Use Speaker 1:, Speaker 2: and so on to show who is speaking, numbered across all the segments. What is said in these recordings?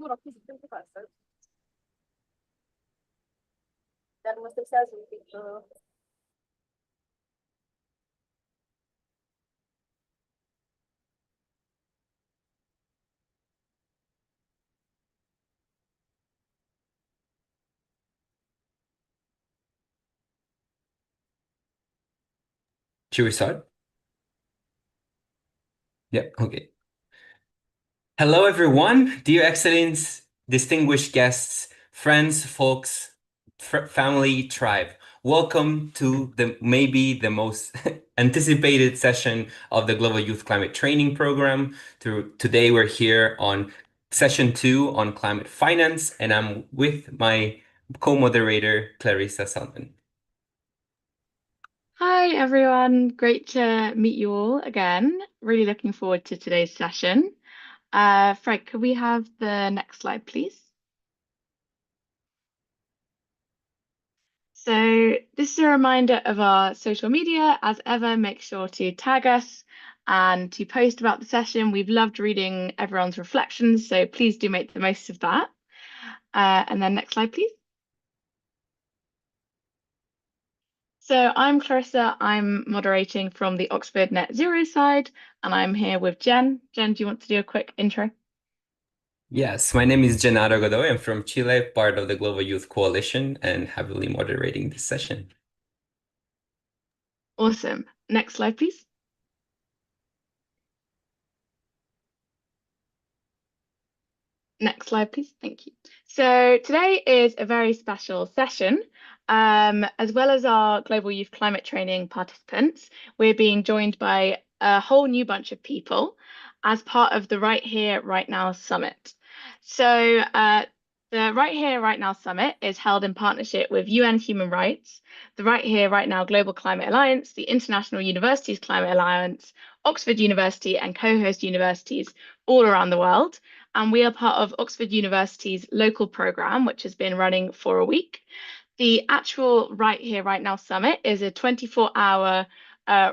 Speaker 1: Murat fiziksel yaparsan diagnostic cells will be
Speaker 2: Should we start? Yeah, okay. Hello, everyone, dear excellence, distinguished guests, friends, folks, family, tribe. Welcome to the maybe the most anticipated session of the Global Youth Climate Training Program. Today, we're here on session 2 on climate finance, and I'm with my co-moderator, Clarissa Salmon.
Speaker 3: Hi everyone, great to meet you all again. Really looking forward to today's session. Fred, could we have the next slide, please? So this is a reminder of our social media. As ever, make sure to tag us and to post about the session. We've loved reading everyone's reflections, so please do make the most of that. And then next slide, please. So I'm Clarissa, I'm moderating from the Oxford Net Zero side, and I'm here with Jen. Jen, do you want to do a quick intro?
Speaker 2: Yes, my name is Gennaro Godoy. I'm from Chile, part of the Global Youth Coalition, and heavily moderating this session.
Speaker 3: Awesome. Next slide, please. Next slide, please. Thank you. So today is a very special session. As well as our Global Youth Climate Training participants, we're being joined by a whole new bunch of people as part of the Right Here, Right Now Summit. So the Right Here, Right Now Summit is held in partnership with UN Human Rights, the Right Here, Right Now Global Climate Alliance, the International Universities Climate Alliance, Oxford University, and co-host universities all around the world. And we are part of Oxford University's local program, which has been running for a week. The actual Right Here, Right Now Summit is a 24-hour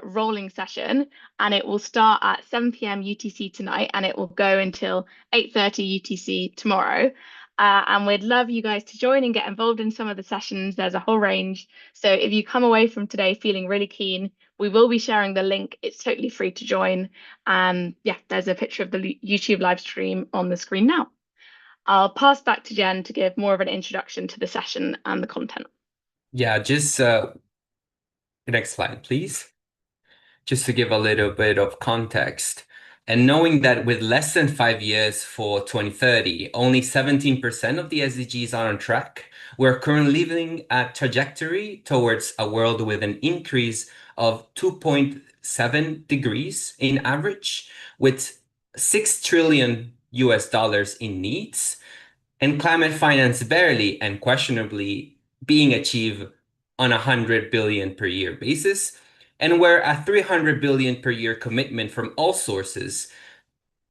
Speaker 3: rolling session, and it will start at 7 p.m. UTC tonight, and it will go until 8:30 UTC tomorrow. And we'd love you guys to join and get involved in some of the sessions. There's a whole range. So if you come away from today feeling really keen, we will be sharing the link. It's totally free to join. Yeah, there's a picture of the YouTube live stream on the screen now. I'll pass back to Jen to give more of an introduction to the session and the content.
Speaker 2: Yeah, just next slide, please. Just to give a little bit of context. And knowing that with less than 5 years for 2030, only 17% of the SDGs are on track, we're currently living a trajectory towards a world with an increase of 2.7 degrees in average, with 6 trillion US dollars in needs, and climate finance barely and questionably being achieved on 100 billion per year basis, and where a 300 billion per year commitment from all sources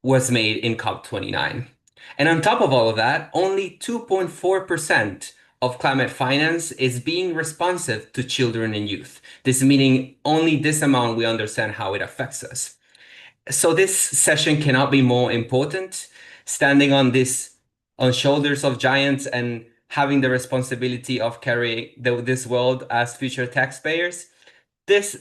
Speaker 2: was made in COP29. And on top of all of that, only 2.4% of climate finance is being responsive to children and youth. This meaning only this amount we understand how it affects us. So this session cannot be more important. Standing on shoulders of giants and having the responsibility of carrying this world as future taxpayers. This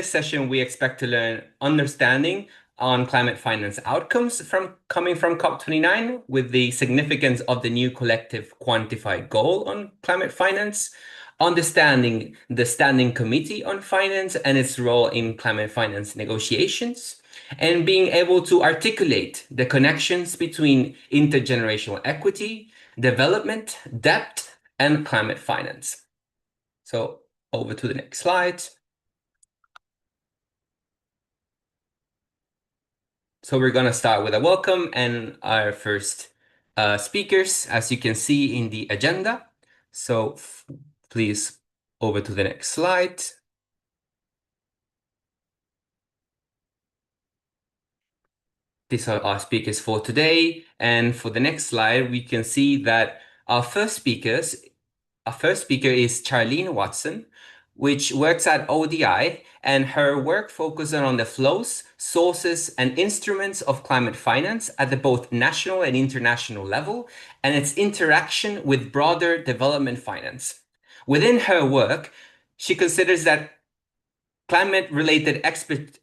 Speaker 2: session, we expect to learn understanding on climate finance outcomes coming from COP29 with the significance of the new collective quantified goal on climate finance, understanding the Standing Committee on Finance and its role in climate finance negotiations, and being able to articulate the connections between intergenerational equity, development, debt, and climate finance. So over to the next slide. So we're going to start with a welcome and our first speakers, as you can see in the agenda. So please over to the next slide. These are our speakers for today. And for the next slide, we can see that our first speaker is Charlene Watson, which works at ODI, and her work focuses on the flows, sources, and instruments of climate finance at the both national and international level, and its interaction with broader development finance. Within her work, she considers that climate-related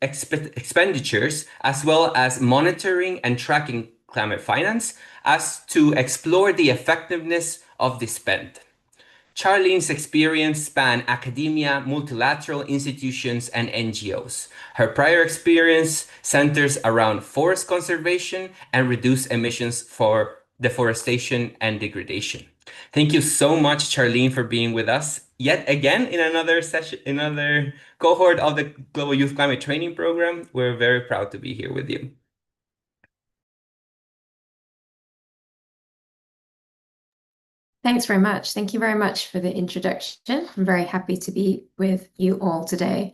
Speaker 2: expenditures, as well as monitoring and tracking climate finance, as to explore the effectiveness of the spend. Charlene's experience span academia, multilateral institutions, and NGOs. Her prior experience centers around forest conservation and reduced emissions for deforestation and degradation. Thank you so much, Charlene, for being with us yet again in another session, another cohort of the Global Youth Climate Training Program. We're very proud to be here with you.
Speaker 4: Thanks very much. Thank you very much for the introduction. I'm very happy to be with you all today.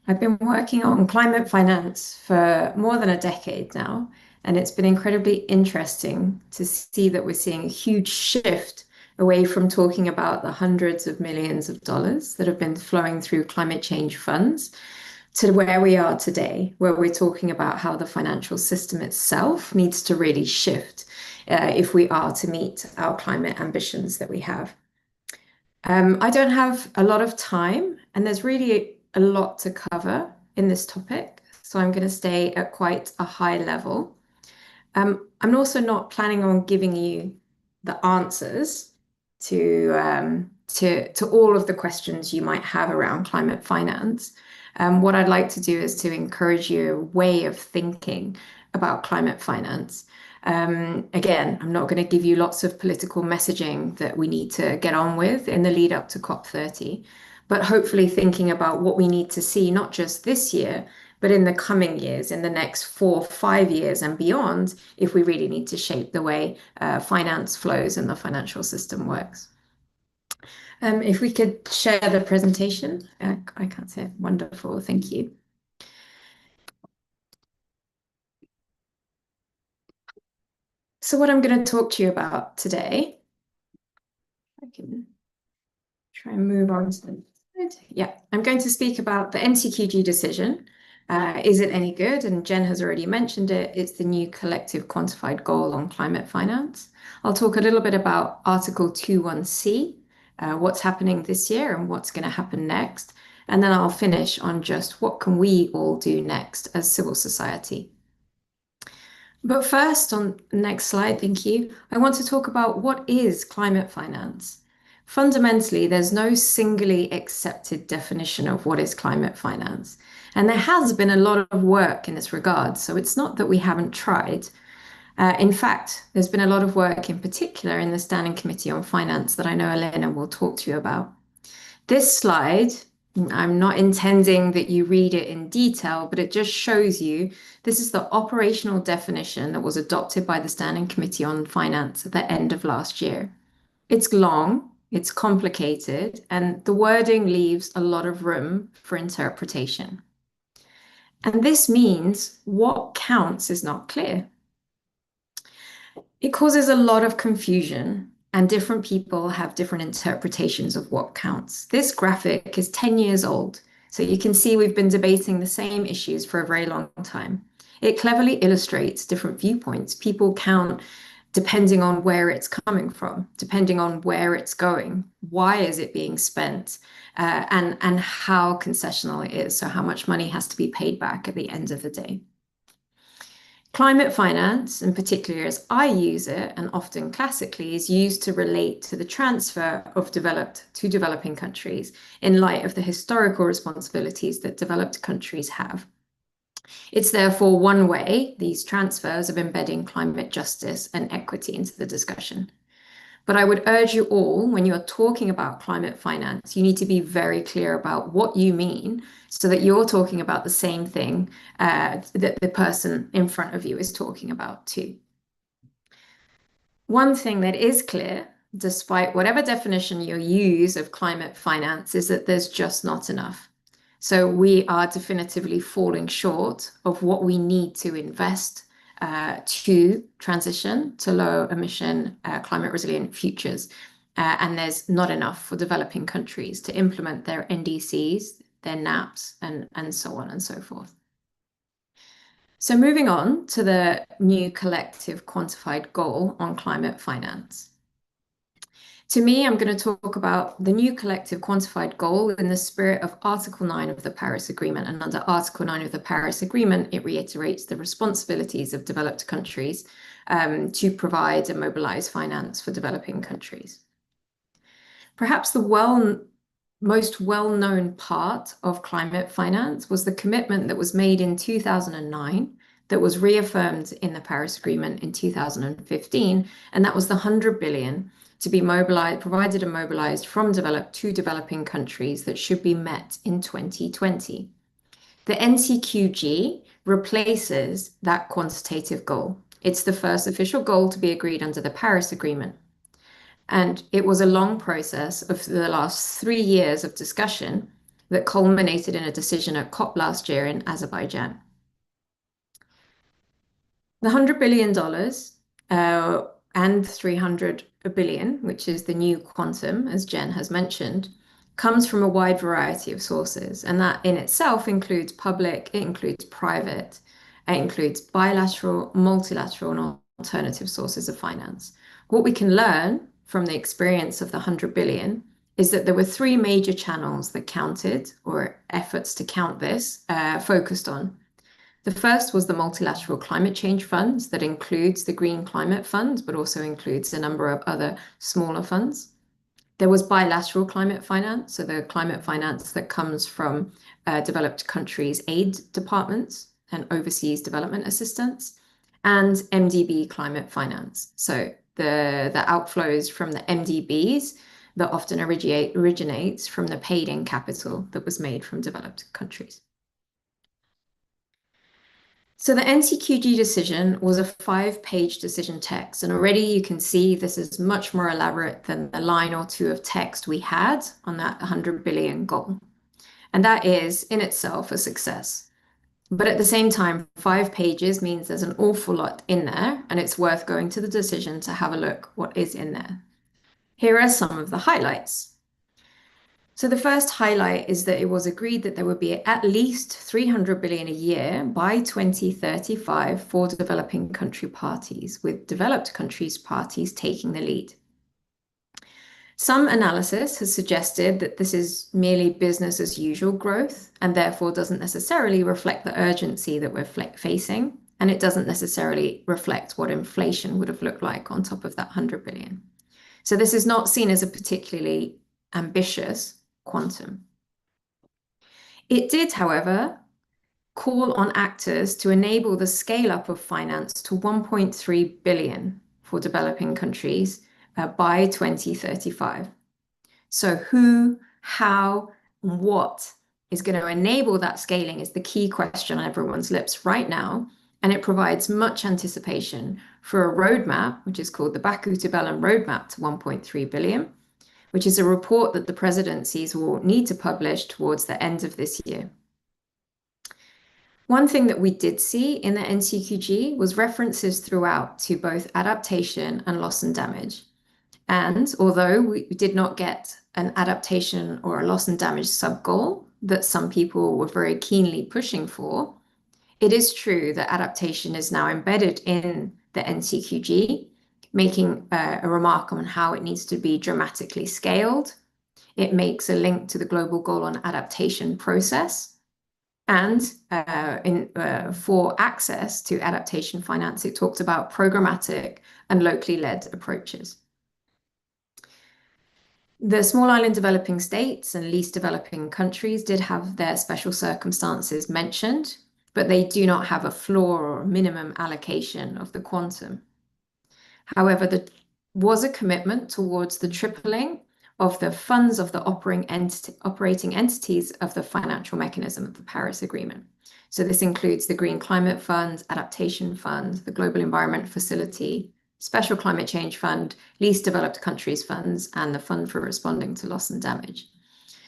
Speaker 4: I've been working on climate finance for more than a decade now, and it's been incredibly interesting to see that we're seeing a huge shift away from talking about the hundreds of millions of dollars that have been flowing through climate change funds to where we are today, where we're talking about how the financial system itself needs to really shift if we are to meet our climate ambitions that we have. I don't have a lot of time, and there's really a lot to cover in this topic, so I'm going to stay at quite a high level. I'm also not planning on giving you the answers to all of the questions you might have around climate finance. What I'd like to do is to encourage you a way of thinking about climate finance. Again, I'm not going to give you lots of political messaging that we need to get on with in the lead up to COP30, but hopefully thinking about what we need to see, not just this year, but in the coming years, in the next 4 or 5 years and beyond, if we really need to shape the way finance flows and the financial system works. If we could share the presentation, I can't say it. Wonderful, thank you. So what I'm going to talk to you about today, I can try and move on to the next slide. Yeah, I'm going to speak about the NCQG decision. Is it any good? And Jen has already mentioned it. It's the new collective quantified goal on climate finance. I'll talk a little bit about Article 21C, what's happening this year and what's going to happen next. And then I'll finish on just what can we all do next as civil society. But first, on the next slide, thank you, I want to talk about what is climate finance. Fundamentally, there's no singly accepted definition of what is climate finance. And there has been a lot of work in this regard, so it's not that we haven't tried. In fact, there's been a lot of work in particular in the Standing Committee on Finance that I know Elena will talk to you about. This slide, I'm not intending that you read it in detail, but it just shows you this is the operational definition that was adopted by the Standing Committee on Finance at the end of last year. It's long, it's complicated, and the wording leaves a lot of room for interpretation. And this means what counts is not clear. It causes a lot of confusion, and different people have different interpretations of what counts. This graphic is 10 years old, so you can see we've been debating the same issues for a very long time. It cleverly illustrates different viewpoints. People count depending on where it's coming from, depending on where it's going, why is it being spent, and how concessional it is, so how much money has to be paid back at the end of the day. Climate finance, in particular as I use it, and often classically, is used to relate to the transfer of developed to developing countries in light of the historical responsibilities that developed countries have. It's therefore one way, these transfers, of embedding climate justice and equity into the discussion. But I would urge you all, when you're talking about climate finance, you need to be very clear about what you mean so that you're talking about the same thing that the person in front of you is talking about too. One thing that is clear, despite whatever definition you use of climate finance, is that there's just not enough. So we are definitively falling short of what we need to invest to transition to low emission, climate resilient futures. and there's not enough for developing countries to implement their NDCs, their NAPs, and so on and so forth. So moving on to the new collective quantified goal on climate finance. To me, I'm going to talk about the new collective quantified goal in the spirit of Article 9 of the Paris Agreement. And under Article 9 of the Paris Agreement, it reiterates the responsibilities of developed countries to provide and mobilize finance for developing countries. Perhaps the most well-known part of climate finance was the commitment that was made in 2009 that was reaffirmed in the Paris Agreement in 2015, and that was the 100 billion to be provided and mobilized from developed to developing countries that should be met in 2020. The NCQG replaces that quantitative goal. It's the first official goal to be agreed under the Paris Agreement. And it was a long process of the last 3 years of discussion that culminated in a decision at COP last year in Azerbaijan. The $100 billion and 300 billion, which is the new quantum, as Jen has mentioned, comes from a wide variety of sources. And that in itself includes public, it includes private, it includes bilateral, multilateral, and alternative sources of finance. What we can learn from the experience of the 100 billion is that there were 3 major channels that counted, or efforts to count this, focused on. The first was the multilateral climate change funds that includes the Green Climate Fund, but also includes a number of other smaller funds. There was bilateral climate finance, so the climate finance that comes from developed countries' aid departments and overseas development assistance, and MDB climate finance. So the outflows from the MDBs that often originates from the paid-in capital that was made from developed countries. So the NCQG decision was a 5-page decision text, and already you can see this is much more elaborate than the line or 2 of text we had on that 100 billion goal. And that is in itself a success. But at the same time, 5 pages means there's an awful lot in there, and it's worth going to the decision to have a look what is in there. Here are some of the highlights. So the first highlight is that it was agreed that there would be at least 300 billion a year by 2035 for developing country parties, with developed countries parties taking the lead. Some analysis has suggested that this is merely business as usual growth and therefore doesn't necessarily reflect the urgency that we're facing, and it doesn't necessarily reflect what inflation would have looked like on top of that 100 billion. So this is not seen as a particularly ambitious quantum. It did, however, call on actors to enable the scale-up of finance to 1.3 billion for developing countries by 2035. So who, how, and what is going to enable that scaling is the key question on everyone's lips right now, and it provides much anticipation for a roadmap, which is called the Baku to Belém Roadmap to 1.3 billion, which is a report that the presidencies will need to publish towards the end of this year. One thing that we did see in the NCQG was references throughout to both adaptation and loss and damage. And although we did not get an adaptation or a loss and damage sub-goal that some people were very keenly pushing for, it is true that adaptation is now embedded in the NCQG, making a remark on how it needs to be dramatically scaled. It makes a link to the global goal on adaptation process. And for access to adaptation finance, it talks about programmatic and locally led approaches. The small island developing states and least developing countries did have their special circumstances mentioned, but they do not have a floor or a minimum allocation of the quantum. However, there was a commitment towards the tripling of the funds of the operating entities of the financial mechanism of the Paris Agreement. So this includes the Green Climate Fund, Adaptation Fund, the Global Environment Facility, Special Climate Change Fund, Least Developed Countries Funds, and the Fund for Responding to Loss and Damage.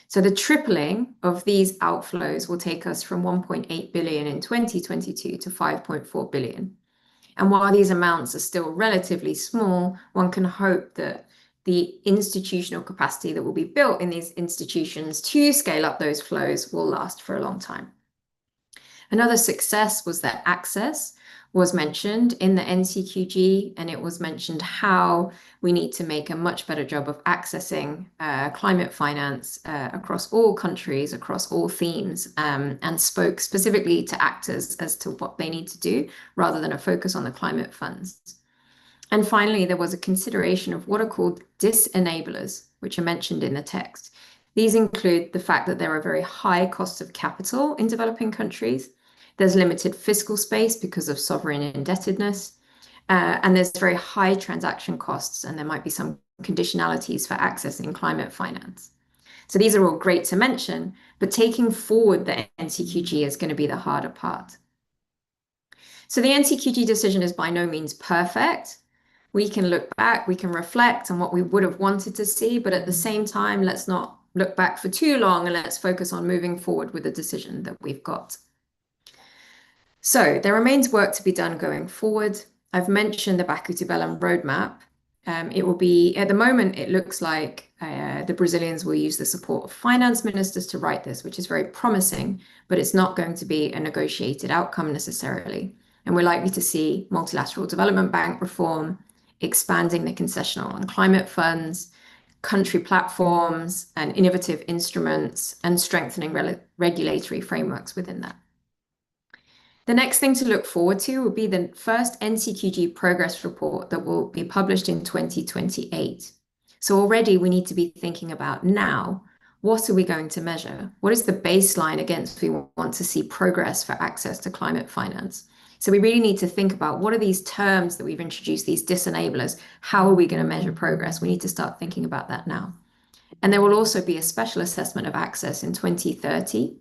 Speaker 4: So the tripling of these outflows will take us from 1.8 billion in 2022 to 5.4 billion. And while these amounts are still relatively small, one can hope that the institutional capacity that will be built in these institutions to scale up those flows will last for a long time. Another success was that access was mentioned in the NCQG, and it was mentioned how we need to make a much better job of accessing climate finance across all countries, across all themes, and spoke specifically to actors as to what they need to do rather than a focus on the climate funds. And finally, there was a consideration of what are called disenablers, which are mentioned in the text. These include the fact that there are very high costs of capital in developing countries. There's limited fiscal space because of sovereign indebtedness, and there's very high transaction costs, and there might be some conditionalities for accessing climate finance. So these are all great to mention, but taking forward the NCQG is going to be the harder part. So the NCQG decision is by no means perfect. We can look back, we can reflect on what we would have wanted to see, but at the same time, let's not look back for too long and let's focus on moving forward with the decision that we've got. So there remains work to be done going forward. I've mentioned the Baku to Belém roadmap. It will be, at the moment, it looks like the Brazilians will use the support of finance ministers to write this, which is very promising, but it's not going to be a negotiated outcome necessarily. And we're likely to see multilateral development bank reform, expanding the concessional and climate funds, country platforms and innovative instruments, and strengthening regulatory frameworks within that. The next thing to look forward to will be the first NCQG progress report that will be published in 2028. So already we need to be thinking about now, what are we going to measure? What is the baseline against we want to see progress for access to climate finance? So we really need to think about what are these terms that we've introduced, these disenablers, how are we going to measure progress? We need to start thinking about that now. And there will also be a special assessment of access in 2030,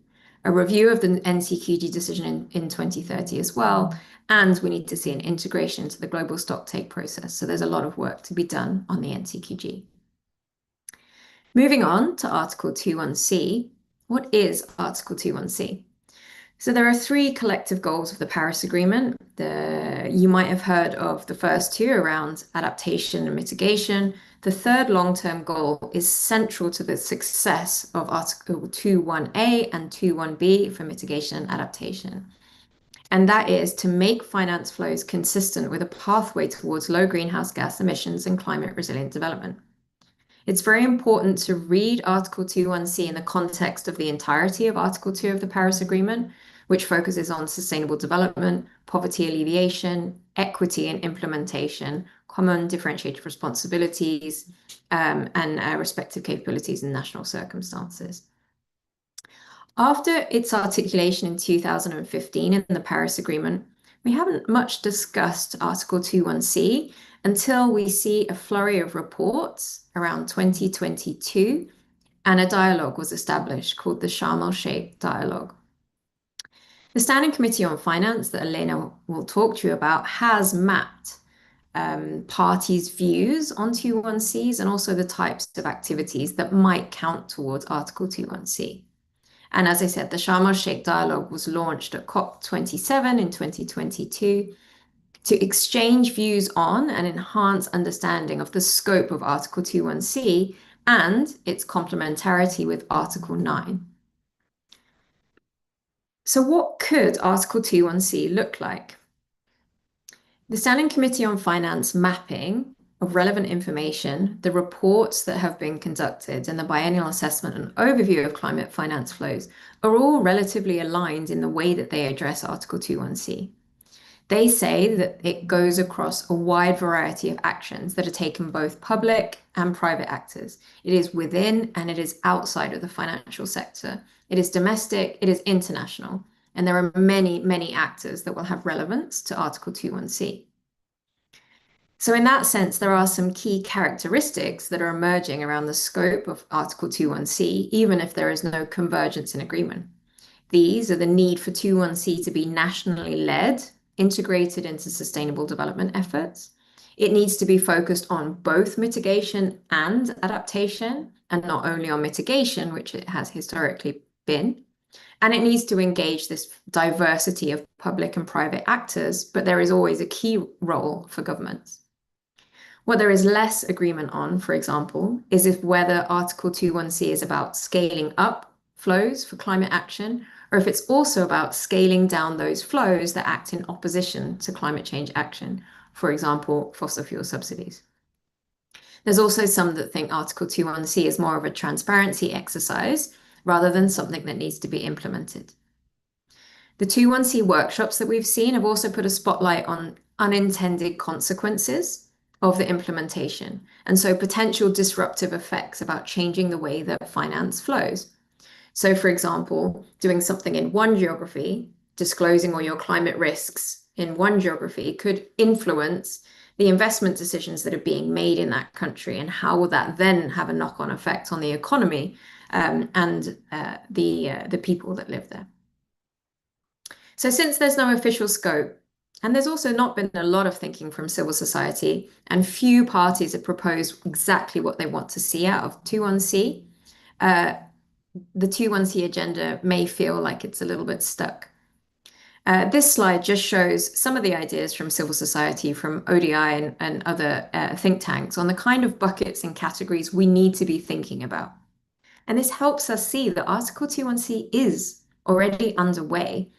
Speaker 4: a review of the NCQG decision in 2030 as well, and we need to see an integration into the global stocktake process. So there's a lot of work to be done on the NCQG. Moving on to Article 21C. What is Article 21C? So there are three collective goals of the Paris Agreement. You might have heard of the first two around adaptation and mitigation. The third long-term goal is central to the success of Article 21A and 21B for mitigation and adaptation. And that is to make finance flows consistent with a pathway towards low greenhouse gas emissions and climate resilient development. It's very important to read Article 21C in the context of the entirety of Article 2 of the Paris Agreement, which focuses on sustainable development, poverty alleviation, equity and implementation, common differentiated responsibilities, and respective capabilities in national circumstances. After its articulation in 2015 in the Paris Agreement, we haven't much discussed Article 21C until we see a flurry of reports around 2022, and a dialogue was established called the Sharm el-Sheikh Dialogue. The Standing Committee on Finance that Elena will talk to you about has mapped parties' views on 21Cs and also the types of activities that might count towards Article 21C. And as I said, the Sharm el-Sheikh Dialogue was launched at COP27 in 2022 to exchange views on and enhance understanding of the scope of Article 21C and its complementarity with Article 9. So what could Article 21C look like? The Standing Committee on Finance mapping of relevant information, the reports that have been conducted, and the biennial assessment and overview of climate finance flows are all relatively aligned in the way that they address Article 21C. They say that it goes across a wide variety of actions that are taken both public and private actors. It is within and it is outside of the financial sector. It is domestic, it is international, and there are many, many actors that will have relevance to Article 21C. So in that sense, there are some key characteristics that are emerging around the scope of Article 21C, even if there is no convergence in agreement. These are the need for 21C to be nationally led, integrated into sustainable development efforts. It needs to be focused on both mitigation and adaptation, and not only on mitigation, which it has historically been. And it needs to engage this diversity of public and private actors, but there is always a key role for governments. What there is less agreement on, for example, is if whether Article 21C is about scaling up flows for climate action, or if it's also about scaling down those flows that act in opposition to climate change action, for example, fossil fuel subsidies. There's also some that think Article 21C is more of a transparency exercise rather than something that needs to be implemented. The 21C workshops that we've seen have also put a spotlight on unintended consequences of the implementation, and so potential disruptive effects about changing the way that finance flows. So, for example, doing something in one geography, disclosing all your climate risks in one geography could influence the investment decisions that are being made in that country, and how will that then have a knock-on effect on the economy and the people that live there. So since there's no official scope, and there's also not been a lot of thinking from civil society, and few parties have proposed exactly what they want to see out of 21C, the 21C agenda may feel like it's a little bit stuck. This slide just shows some of the ideas from civil society, from ODI and other think tanks on the kind of buckets and categories we need to be thinking about. And this helps us see that Article 21C is already underway.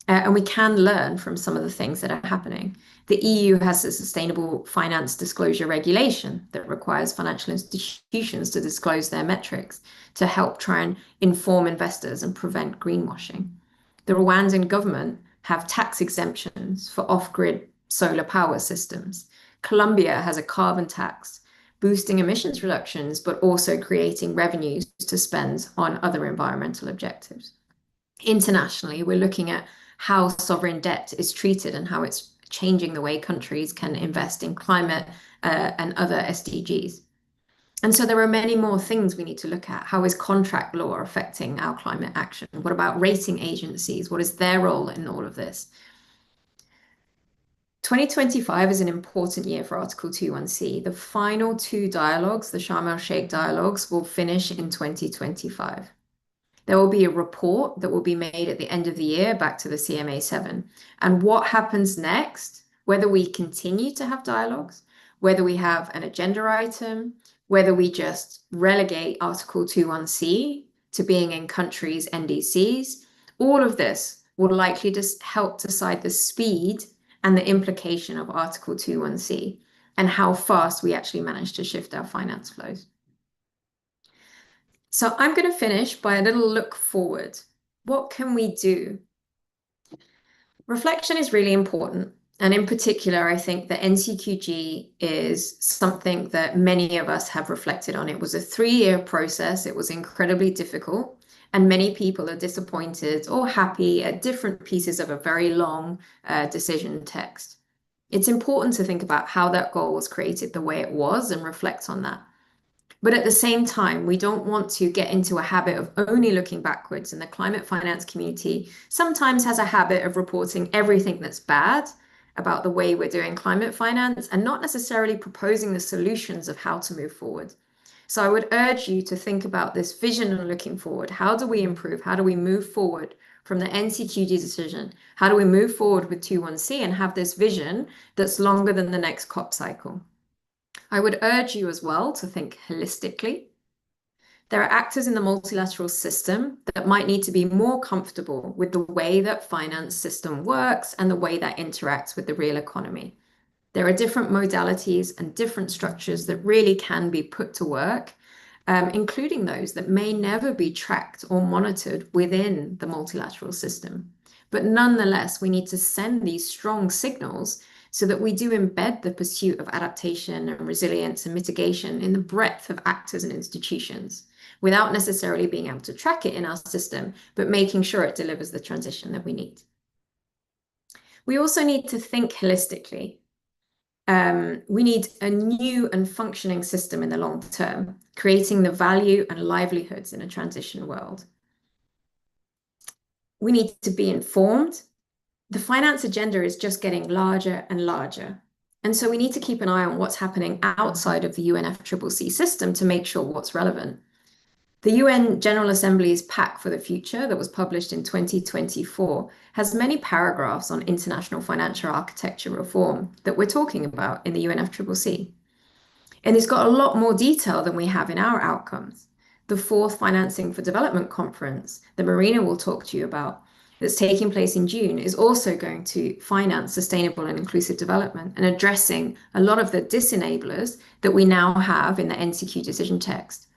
Speaker 4: And we can learn from some of the things that are happening. The EU has a sustainable finance disclosure regulation that requires financial institutions to disclose their metrics to help try and inform investors and prevent greenwashing. The Rwandan government have tax exemptions for off-grid solar power systems. Colombia has a carbon tax, boosting emissions reductions, but also creating revenues to spend on other environmental objectives. Internationally, we're looking at how sovereign debt is treated and how it's changing the way countries can invest in climate and other SDGs. And so there are many more things we need to look at. How is contract law affecting our climate action? What about rating agencies? What is their role in all of this? 2025 is an important year for Article 21C. The final two dialogues, the Sharm el-Sheikh dialogues, will finish in 2025. There will be a report that will be made at the end of the year back to the CMA7. And what happens next, whether we continue to have dialogues, whether we have an agenda item, whether we just relegate Article 21C to being in countries' NDCs, all of this will likely just help decide the speed and the implication of Article 21C and how fast we actually manage to shift our finance flows. So I'm going to finish by a little look forward. What can we do? Reflection is really important. And in particular, I think that NCQG is something that many of us have reflected on. It was a 3-year process. It was incredibly difficult. And many people are disappointed or happy at different pieces of a very long decision text. It's important to think about how that goal was created the way it was and reflect on that. But at the same time, we don't want to get into a habit of only looking backwards, and the climate finance community sometimes has a habit of reporting everything that's bad about the way we're doing climate finance and not necessarily proposing the solutions of how to move forward. So I would urge you to think about this vision and looking forward. How do we improve? How do we move forward from the NCQG decision? How do we move forward with 21C and have this vision that's longer than the next COP cycle? I would urge you as well to think holistically. There are actors in the multilateral system that might need to be more comfortable with the way that finance system works and the way that interacts with the real economy. There are different modalities and different structures that really can be put to work, including those that may never be tracked or monitored within the multilateral system. But nonetheless, we need to send these strong signals so that we do embed the pursuit of adaptation and resilience and mitigation in the breadth of actors and institutions, without necessarily being able to track it in our system, but making sure it delivers the transition that we need. We also need to think holistically. We need a new and functioning system in the long term, creating the value and livelihoods in a transition world. We need to be informed. The finance agenda is just getting larger and larger. And so we need to keep an eye on what's happening outside of the UNFCCC system to make sure what's relevant. The UN General Assembly's Pact for the Future that was published in 2024 has many paragraphs on international financial architecture reform that we're talking about in the UNFCCC. And it's got a lot more detail than we have in our outcomes. The fourth Financing for Development conference that Marina will talk to you about, that's taking place in June, is also going to finance sustainable and inclusive development and addressing a lot of the disenablers that we now have in the NCQ decision text.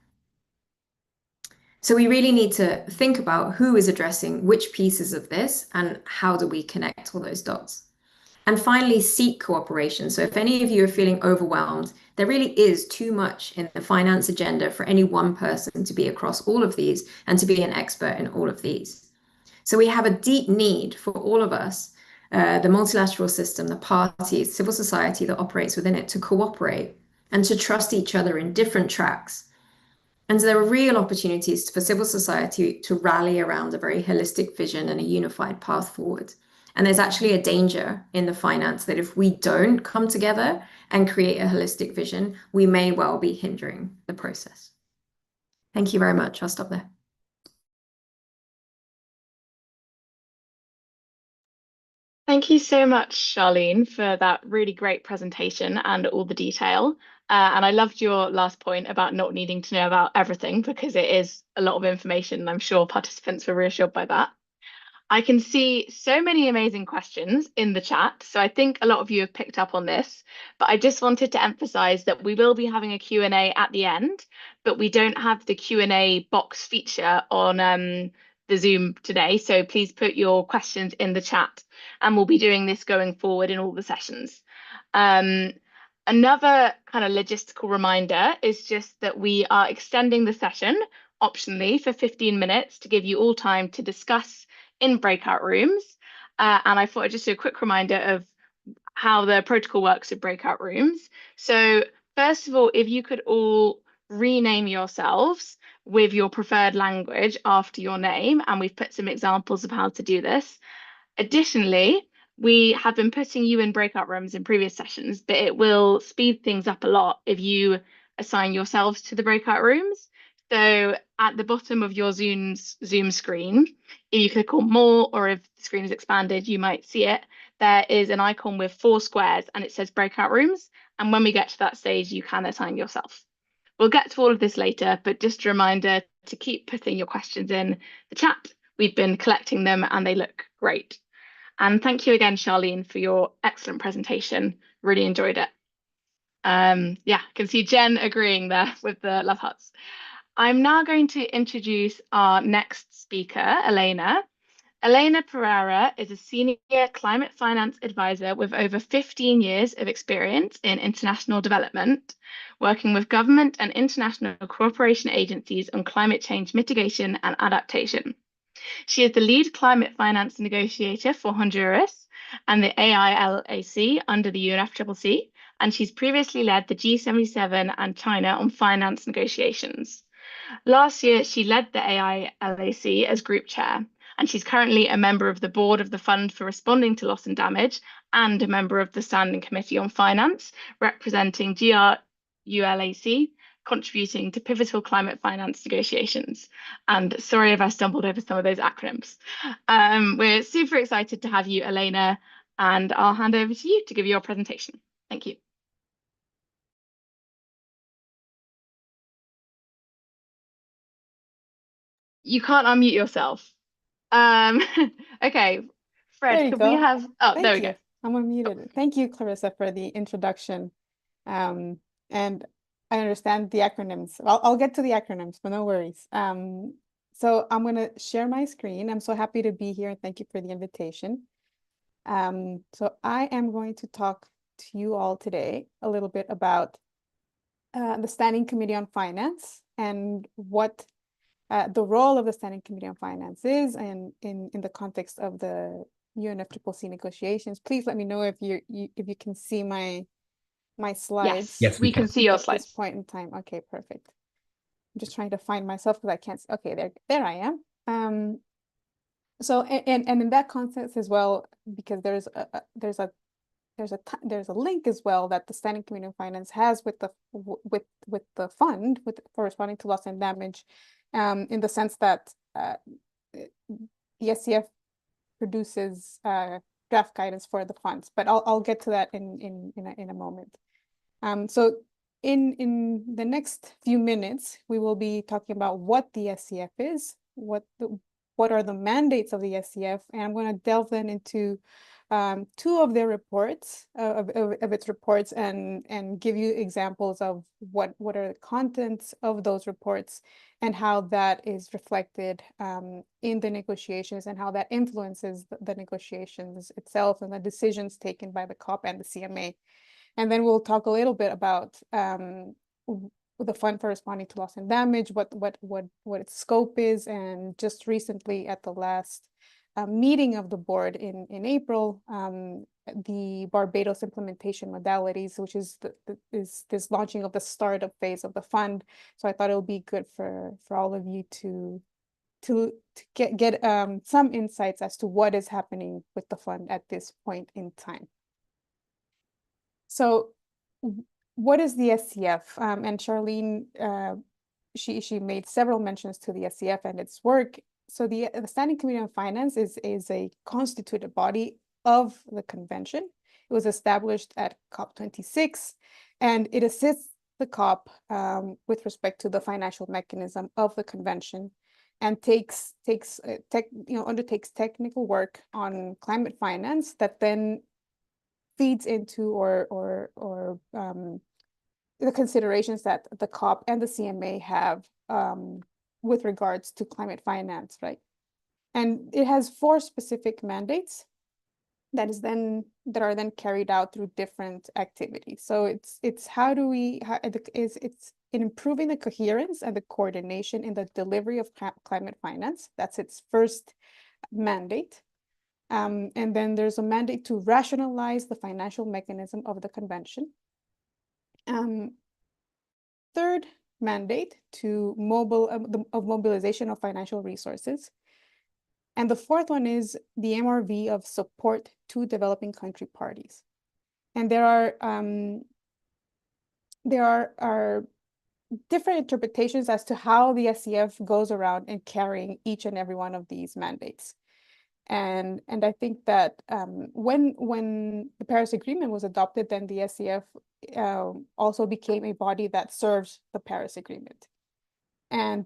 Speaker 4: So we really need to think about who is addressing which pieces of this and how do we connect all those dots. And finally, seek cooperation. So if any of you are feeling overwhelmed, there really is too much in the finance agenda for any one person to be across all of these and to be an expert in all of these. So we have a deep need for all of us, the multilateral system, the parties, civil society that operates within it, to cooperate and to trust each other in different tracks. And so there are real opportunities for civil society to rally around a very holistic vision and a unified path forward. And there's actually a danger in the finance that if we don't come together and create a holistic vision, we may well be hindering the process. Thank you very much. I'll stop there.
Speaker 3: Thank you so much, Charlene, for that really great presentation and all the detail. And I loved your last point about not needing to know about everything, because it is a lot of information, and I'm sure participants were reassured by that. I can see so many amazing questions in the chat, so I think a lot of you have picked up on this, but I just wanted to emphasize that we will be having a Q&A at the end, but we don't have the Q&A box feature on the Zoom today, so please put your questions in the chat, and we'll be doing this going forward in all the sessions. Another kind of logistical reminder is just that we are extending the session optionally for 15 minutes to give you all time to discuss in breakout rooms. And I thought I'd just do a quick reminder of how the protocol works with breakout rooms. So first of all, if you could all rename yourselves with your preferred language after your name, and we've put some examples of how to do this. Additionally, we have been putting you in breakout rooms in previous sessions, but it will speed things up a lot if you assign yourselves to the breakout rooms. So at the bottom of your Zoom screen, if you click on more, or if the screen is expanded, you might see it. There is an icon with 4 squares and it says breakout rooms. And when we get to that stage, you can assign yourself. We'll get to all of this later, but just a reminder to keep putting your questions in the chat. We've been collecting them and they look great. And thank you again, Charlene, for your excellent presentation. Really enjoyed it. Yeah, I can see Jen agreeing there with the love hearts. I'm now going to introduce our next speaker, Elena. Elena Pereira is a senior climate finance advisor with over 15 years of experience in international development, working with government and international cooperation agencies on climate change mitigation and adaptation. She is the lead climate finance negotiator for Honduras and the AILAC under the UNFCCC, and she's previously led the G77 and China on finance negotiations. Last year, she led the AILAC as group chair, and she's currently a member of the board of the Fund for Responding to Loss and Damage and a member of the Standing Committee on Finance, representing GRULAC, contributing to pivotal climate finance negotiations. And sorry if I stumbled over some of those acronyms. We're super excited to have you, Elena, and I'll hand over to you to give your presentation. Thank you. You can't unmute yourself. Okay, Fred, could we have, oh, there we go.
Speaker 5: I'm unmuted. Thank you, Clarissa, for the introduction. And I understand the acronyms. I'll get to the acronyms, but no worries. So I'm going to share my screen. I'm so happy to be here. Thank you for the invitation. So I am going to talk to you all today a little bit about the Standing Committee on Finance and what the role of the Standing Committee on Finance is, and in the context of the UNFCCC negotiations. Please let me know if you can see my slides.
Speaker 2: Yes,
Speaker 3: we can see your slides.
Speaker 5: At this point in time. Okay, perfect. I'm just trying to find myself because I can't see. Okay, there I am. So and in that context as well, because there's a link as well that the Standing Committee on Finance has with the fund for responding to loss and damage, in the sense that the SCF produces draft guidance for the funds, but I'll get to that in a moment. So in the next few minutes, we will be talking about what the SCF is, what are the mandates of the SCF, and I'm going to delve then into two of their reports, of its reports, and give you examples of what are the contents of those reports and how that is reflected in the negotiations and how that influences the negotiations itself and the decisions taken by the COP and the CMA. And then we'll talk a little bit about the fund for responding to loss and damage, what its scope is, and just recently at the last meeting of the board in April, the Barbados implementation modalities, which is this launching of the startup phase of the fund. So I thought it would be good for all of you to get some insights as to what is happening with the fund at this point in time. So what is the SCF? And Charlene, she made several mentions to the SCF and its work. So the Standing Committee on Finance is a constituted body of the convention. It was established at COP26, and it assists the COP with respect to the financial mechanism of the convention, and undertakes technical work on climate finance that then feeds into or the considerations that the COP and the CMA have with regards to climate finance, right? And it has 4 specific mandates that are then carried out through different activities. So it's in improving the coherence and the coordination in the delivery of climate finance. That's its first mandate. And then there's a mandate to rationalize the financial mechanism of the convention. Third mandate to mobilization of financial resources. And the fourth one is the MRV of support to developing country parties. And there are different interpretations as to how the SCF goes around in carrying each and every one of these mandates. And I think that when the Paris Agreement was adopted, then the SCF also became a body that serves the Paris Agreement. And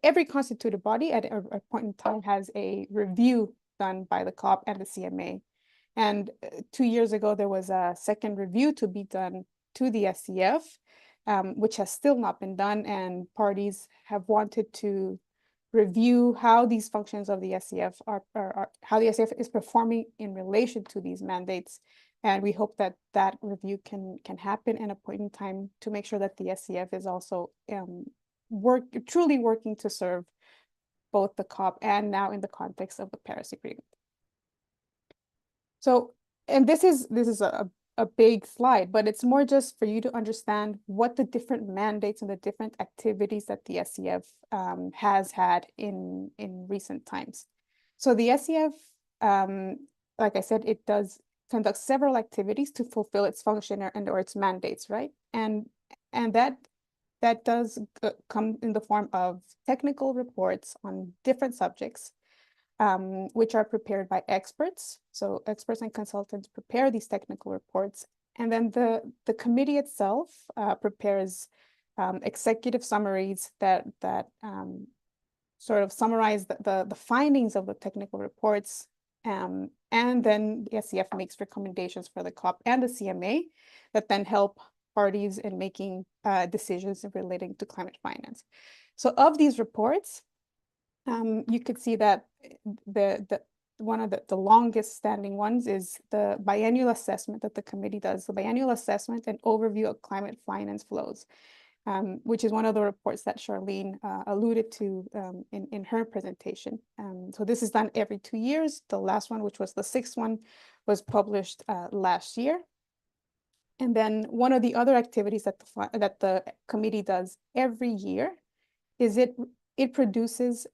Speaker 5: every constituted body at a point in time has a review done by the COP and the CMA. And 2 years ago, there was a second review to be done to the SCF, which has still not been done, and parties have wanted to review how these functions of the SCF how the SCF is performing in relation to these mandates. And we hope that that review can happen in a point in time to make sure that the SCF is also truly working to serve both the COP and now in the context of the Paris Agreement. So, and this is a big slide, but it's more just for you to understand what the different mandates and the different activities that the SCF has had in recent times. So the SCF, like I said, it does conduct several activities to fulfill its function or its mandates, right? And that does come in the form of technical reports on different subjects, which are prepared by experts. So experts and consultants prepare these technical reports. And then the committee itself prepares executive summaries that sort of summarize the findings of the technical reports. And then the SCF makes recommendations for the COP and the CMA that then help parties in making decisions relating to climate finance. So of these reports, you could see that one of the longest standing ones is the biennial assessment that the committee does, the biennial assessment and overview of climate finance flows, which is one of the reports that Charlene alluded to in her presentation. So this is done every 2 years. The last one, which was the 6th one, was published last year. And then one of the other activities that the committee does every year is it produces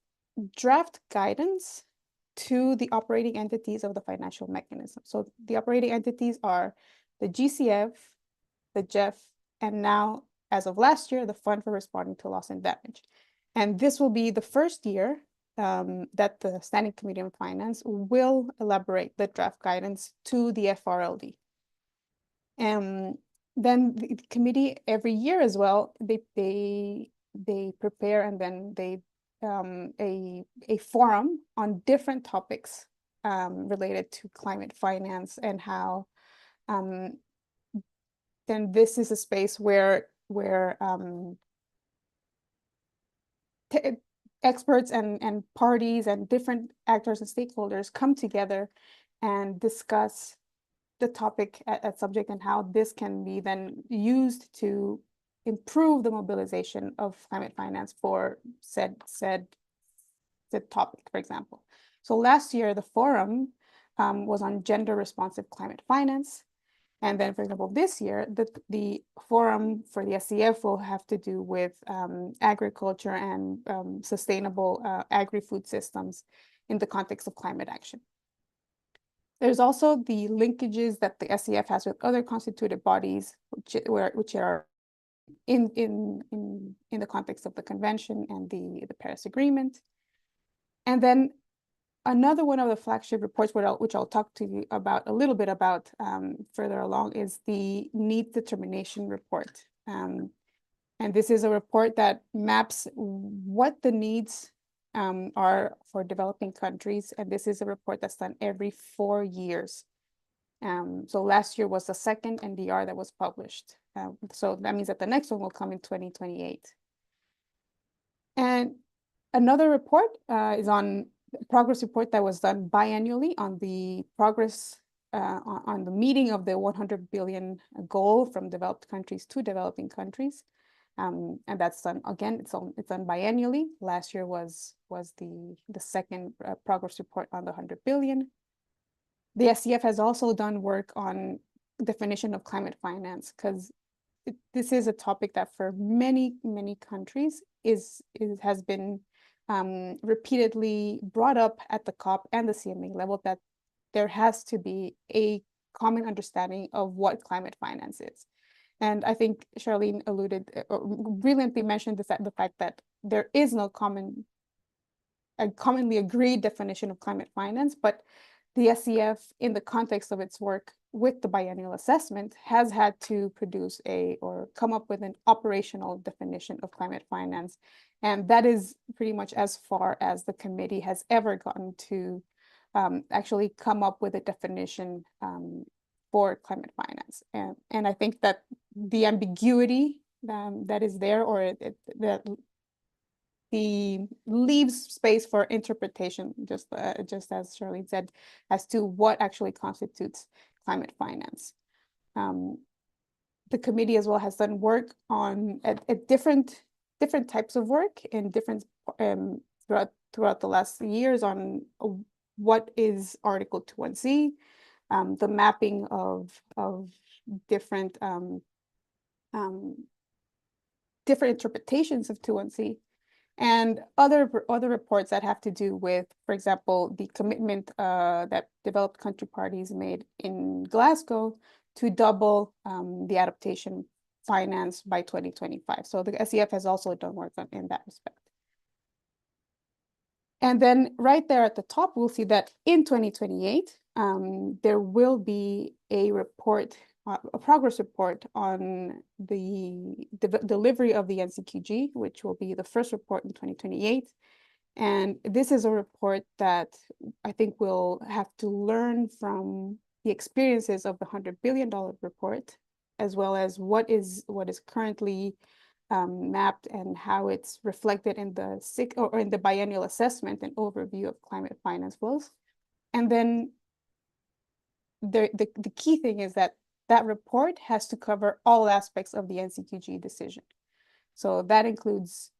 Speaker 5: draft guidance to the operating entities of the financial mechanism. So the operating entities are the GCF, the GEF, and now, as of last year, the Fund for Responding to Loss and Damage. And this will be the first year that the Standing Committee on Finance will elaborate the draft guidance to the FRLD. Then the committee every year as well, they prepare, and then they a forum on different topics related to climate finance, and how then this is a space where experts and parties and different actors and stakeholders come together and discuss the topic at subject, and how this can be then used to improve the mobilization of climate finance for said topic, for example. So last year, the forum was on gender responsive climate finance. And then, for example, this year, the forum for the SCF will have to do with agriculture and sustainable agri-food systems in the context of climate action. There's also the linkages that the SCF has with other constituted bodies, which are in the context of the convention and the Paris Agreement. And then another one of the flagship reports, which I'll talk to you about a little bit about further along, is the Need Determination Report. And this is a report that maps what the needs are for developing countries. And this is a report that's done every 4 years. So last year was the second NDR that was published. So that means that the next one will come in 2028. And another report is on progress report that was done biannually on the progress on the meeting of the 100 billion goal from developed countries to developing countries. And that's done again, it's done biannually. Last year was the second progress report on the 100 billion. The SCF has also done work on definition of climate finance, because this is a topic that for many countries has been repeatedly brought up at the COP and the CMA level, that there has to be a common understanding of what climate finance is. And I think Charlene alluded, brilliantly mentioned the fact that there is no commonly agreed definition of climate finance, but the SCF, in the context of its work with the biennial assessment, has had to produce or come up with an operational definition of climate finance. And that is pretty much as far as the committee has ever gotten to actually come up with a definition for climate finance. And I think that the ambiguity that is there, or that the leaves space for interpretation, just as Charlene said, as to what actually constitutes climate finance. The committee as well has done work on different types of work in different throughout the last years on what is Article 21C, the mapping of different interpretations of 21C, and other reports that have to do with, for example, the commitment that developed country parties made in Glasgow to double the adaptation finance by 2025. So the SCF has also done work in that respect. And then right there at the top, we'll see that in 2028, there will be a report, a progress report on the delivery of the NCQG, which will be the first report in 2028. And this is a report that I think we'll have to learn from the experiences of the $100 billion report, as well as what is currently mapped and how it's reflected in the biennial assessment and overview of climate finance flows. And then the key thing is that report has to cover all aspects of the NCQG decision. So that includes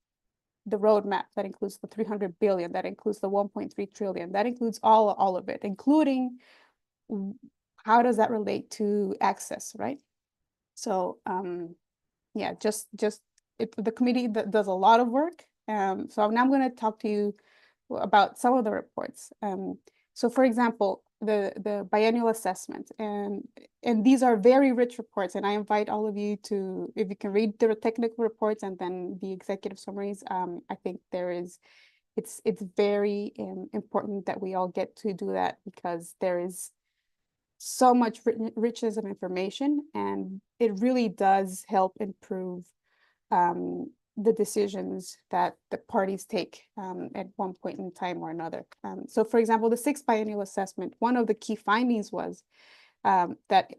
Speaker 5: the roadmap, that includes the 300 billion, that includes the 1.3 trillion, that includes all of it, including how does that relate to access, right? So yeah, the committee does a lot of work. So now I'm going to talk to you about some of the reports. So for example, the biennial assessment, and these are very rich reports, and I invite all of you to, if you can read the technical reports and then the executive summaries, I think it's very important that we all get to do that, because there is so much richness of information, and it really does help improve the decisions that the parties take at one point in time or another. So for example, the sixth biennial assessment, one of the key findings was that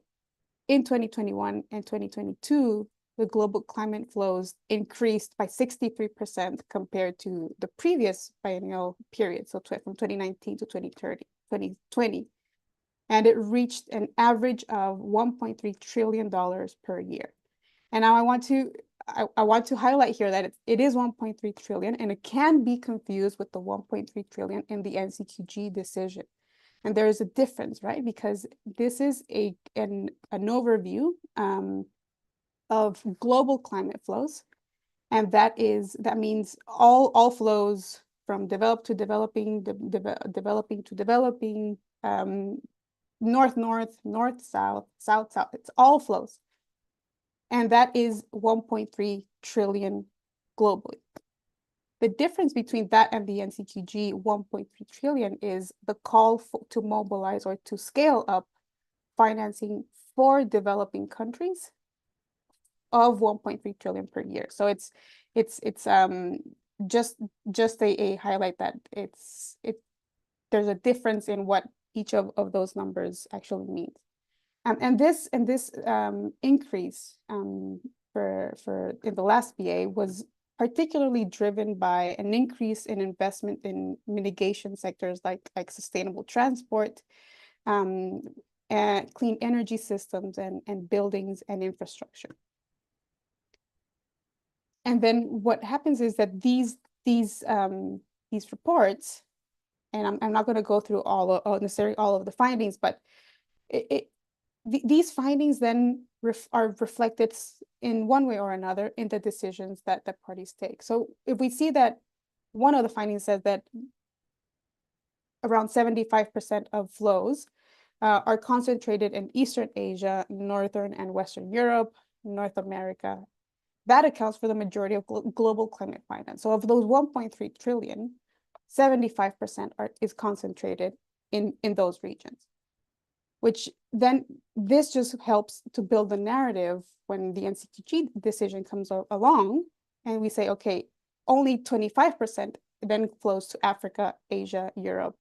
Speaker 5: in 2021 and 2022, the global climate flows increased by 63% compared to the previous biennial period, so from 2019 to 2020. And it reached an average of $1.3 trillion per year. And now I want to highlight here that it is 1.3 trillion, and it can be confused with the 1.3 trillion in the NCQG decision. And there is a difference, right? Because this is an overview of global climate flows. And that means all flows from developed to developing, developing to developing, north, south, south, south. It's all flows. And that is 1.3 trillion globally. The difference between that and the NCQG 1.3 trillion is the call to mobilize or to scale up financing for developing countries of 1.3 trillion per year. So it's just a highlight that there's a difference in what each of those numbers actually means. And this increase for in the last BA was particularly driven by an increase in investment in mitigation sectors like sustainable transport, and clean energy systems, and buildings and infrastructure. And then what happens is that these reports, and I'm not going to go through necessarily all of the findings, but these findings then are reflected in one way or another in the decisions that parties take. So if we see that one of the findings says that around 75% of flows are concentrated in Eastern Asia, Northern and Western Europe, North America, that accounts for the majority of global climate finance. So of those 1.3 trillion, 75% is concentrated in those regions, which then this just helps to build the narrative when the NCQG decision comes along and we say, okay, only 25% then flows to Africa, Asia, Europe,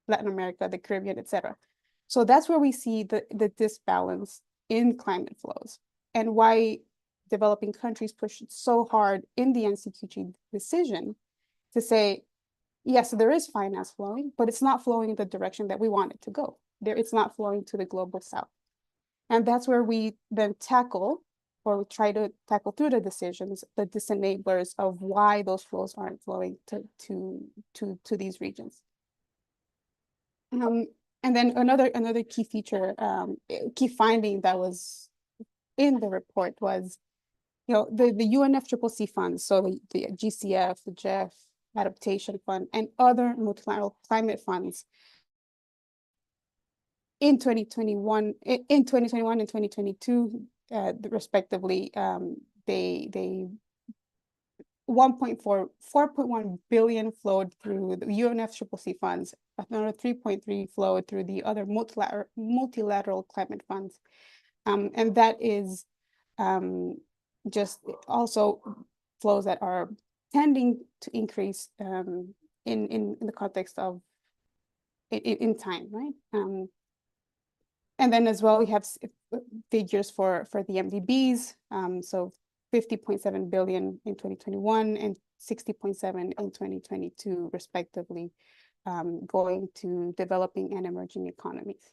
Speaker 5: Latin America, the Caribbean, etc. So that's where we see the disbalance in climate flows, and why developing countries push so hard in the NCQG decision to say, yes, there is finance flowing, but it's not flowing in the direction that we want it to go. It's not flowing to the global south. And that's where we then tackle, or we try to tackle through the decisions, the disenablers of why those flows aren't flowing to these regions. And then another key feature, key finding that was in the report was, the UNFCCC funds, so the GCF, the GEF, Adaptation Fund, and other multilateral climate funds in 2021 and 2022, respectively, they 4.1 billion flowed through the UNFCCC funds, another 3.3 flowed through the other multilateral climate funds, and that is just also flows that are tending to increase in the context of in time, right? And then as well, we have figures for the MDBs, so 50.7 billion in 2021 and 60.7 in 2022, respectively, going to developing and emerging economies.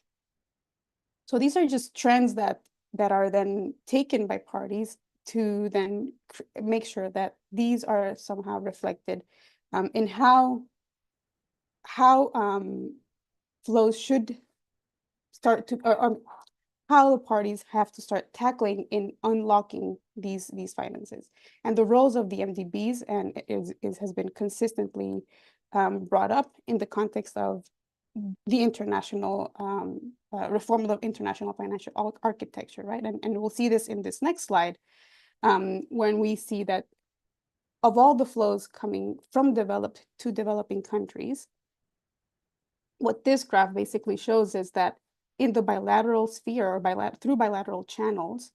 Speaker 5: So these are just trends that are then taken by parties to then make sure that these are somehow reflected in how flows should start to, or how the parties have to start tackling in unlocking these finances. And the roles of the MDBs has been consistently brought up in the context of the international reform of international financial architecture, right? And we'll see this in this next slide, when we see that of all the flows coming from developed to developing countries, what this graph basically shows is that in the bilateral sphere or through bilateral channels,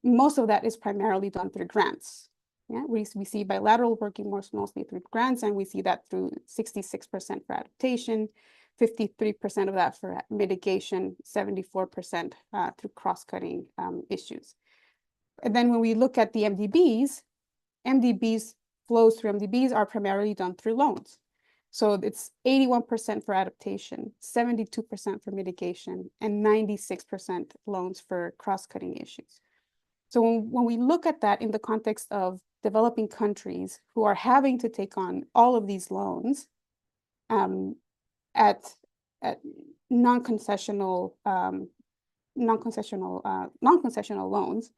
Speaker 5: most of that is primarily done through grants. Yeah, we see bilateral working mostly through grants, and we see that through 66% for adaptation, 53% of that for mitigation, 74% through cross-cutting issues. And then when we look at the flows through MDBs are primarily done through loans. So it's 81% for adaptation, 72% for mitigation, and 96% loans for cross-cutting issues. So when we look at that in the context of developing countries who are having to take on all of these loans at non-concessional loans,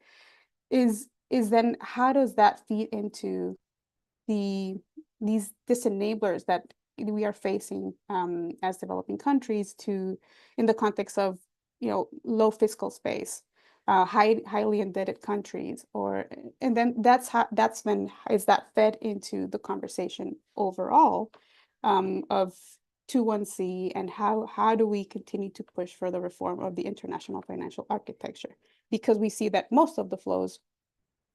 Speaker 5: is then how does that feed into these disenablers that we are facing as developing countries in the context of low fiscal space, highly indebted countries, and then is that fed into the conversation overall of 21C, and how do we continue to push for the reform of the international financial architecture, because we see that most of the flows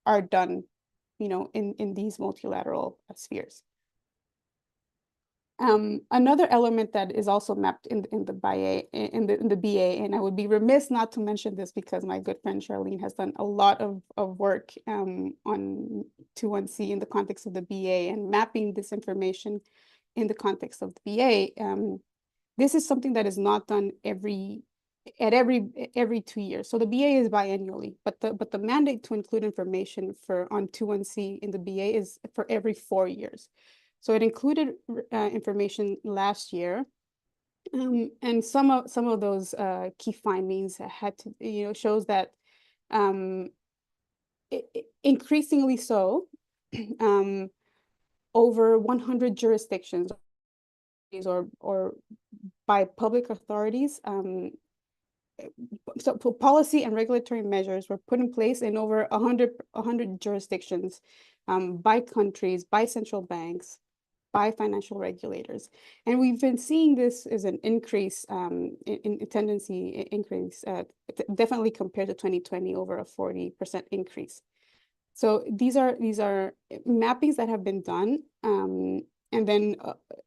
Speaker 5: are done in these multilateral spheres. Another element that is also mapped in the BA, and I would be remiss not to mention this because my good friend Charlene has done a lot of work on 21C in the context of the BA and mapping this information in the context of the BA. This is something that is not done every 2 years. So the BA is biannually, but the mandate to include information on 21C in the BA is for every 4 years. So it included information last year, and some of those key findings had to shows that increasingly so, over 100 jurisdictions or by public authorities. So policy and regulatory measures were put in place in over 100 jurisdictions, by countries, by central banks, by financial regulators. And we've been seeing this as an increase in tendency increase, definitely compared to 2020, over a 40% increase. So these are mappings that have been done. And then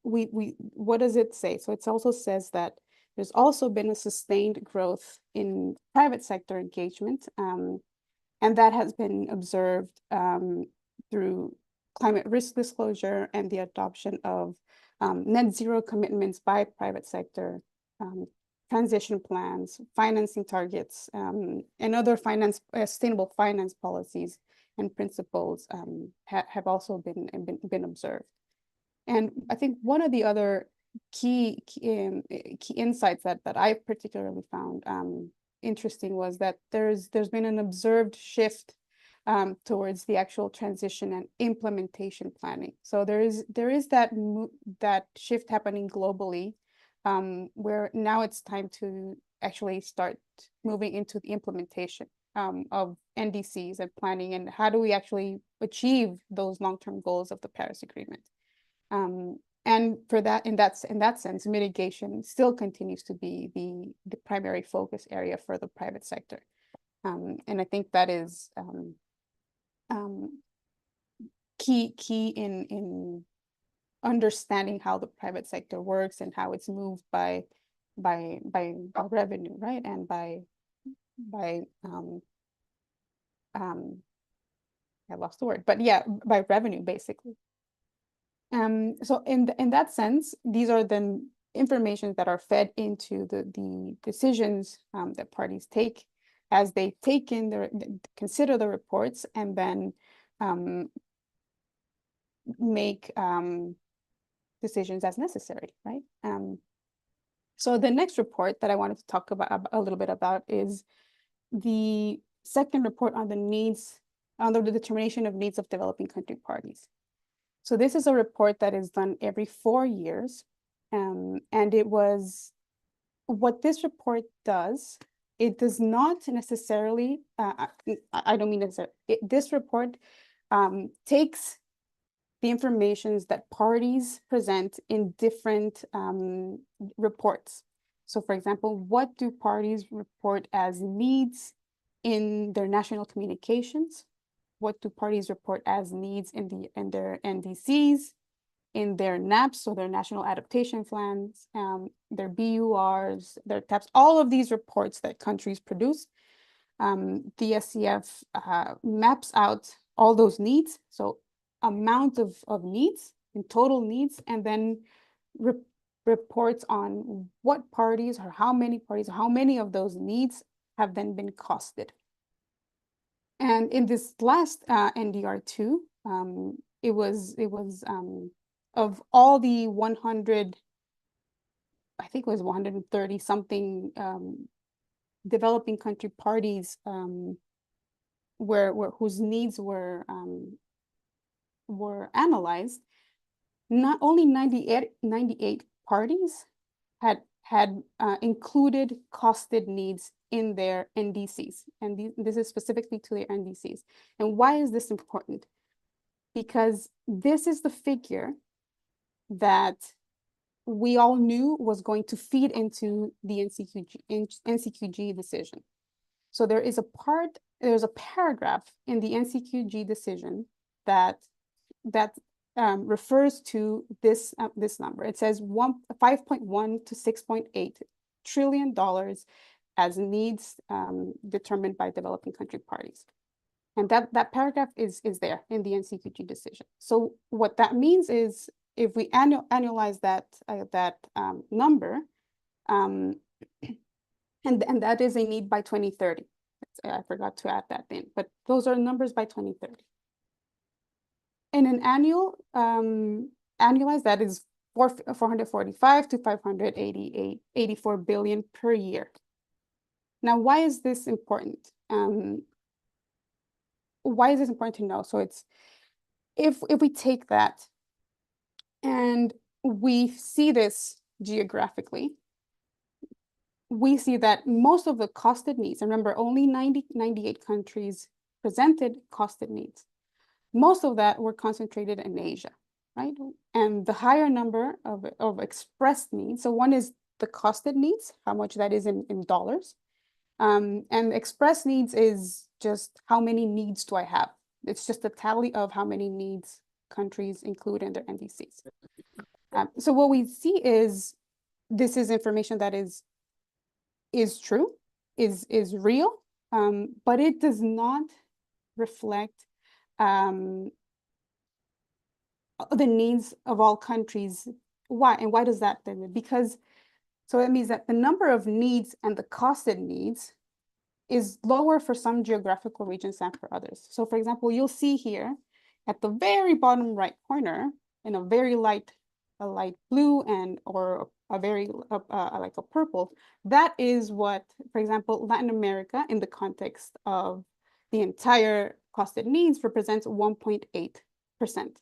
Speaker 5: what does it say? So it also says that there's also been a sustained growth in private sector engagement, and that has been observed through climate risk disclosure and the adoption of net zero commitments by private sector, transition plans, financing targets, and other sustainable finance policies and principles have also been observed. And I think one of the other key insights that I particularly found interesting was that there's been an observed shift towards the actual transition and implementation planning. So there is that shift happening globally, where now it's time to actually start moving into the implementation of NDCs and planning, and how do we actually achieve those long-term goals of the Paris Agreement. And for that, in that sense, mitigation still continues to be the primary focus area for the private sector. And I think that is key in understanding how the private sector works and how it's moved by revenue, right? And by I lost the word, but yeah, by revenue, basically. So in that sense, these are then information that are fed into the decisions that parties take as they consider the reports, and then make decisions as necessary, right? So the next report that I wanted to talk about a little bit about is the second report on the determination of needs of developing country parties. So this is a report that is done every 4 years. And what this report does, it does not necessarily, I don't mean necessarily, this report takes the information that parties present in different reports. So for example, what do parties report as needs in their national communications? What do parties report as needs in their NDCs, in their NAPs, so their national adaptation plans, their BURs, their TAPs, all of these reports that countries produce. The SCF maps out all those needs, so amount of needs and total needs, and then reports on what parties or how many of those needs have then been costed. And in this last NDR2, it was of all the 100, I think it was 130 something developing country parties whose needs were analyzed, not only 98 parties had included costed needs in their NDCs, and this is specifically to their NDCs. And why is this important? Because this is the figure that we all knew was going to feed into the NCQG decision. So there's a paragraph in the NCQG decision that refers to this number. It says $5.1 to $6.8 trillion as needs determined by developing country parties. And that paragraph is there in the NCQG decision. So what that means is, if we annualize that number, and that is a need by 2030. I forgot to add that in, but those are numbers by 2030. In an annualized, that is 445 to 584 billion per year. Now, why is this important? Why is this important to know? So it's, if we take that and we see this geographically, we see that most of the costed needs, remember, only 98 countries presented costed needs. Most of that were concentrated in Asia, right? And the higher number of expressed needs, so one is the costed needs, how much that is in dollars. And expressed needs is just how many needs do I have? It's just a tally of how many needs countries include in their NDCs. So what we see is, this is information that is true, is real, but it does not reflect the needs of all countries. Why? And why does that then? Because, so it means that the number of needs and the costed needs is lower for some geographical regions than for others. So for example, you'll see here at the very bottom right corner, in a very light blue or a very like a purple, that is what, for example, Latin America in the context of the entire costed needs represents 1.8%.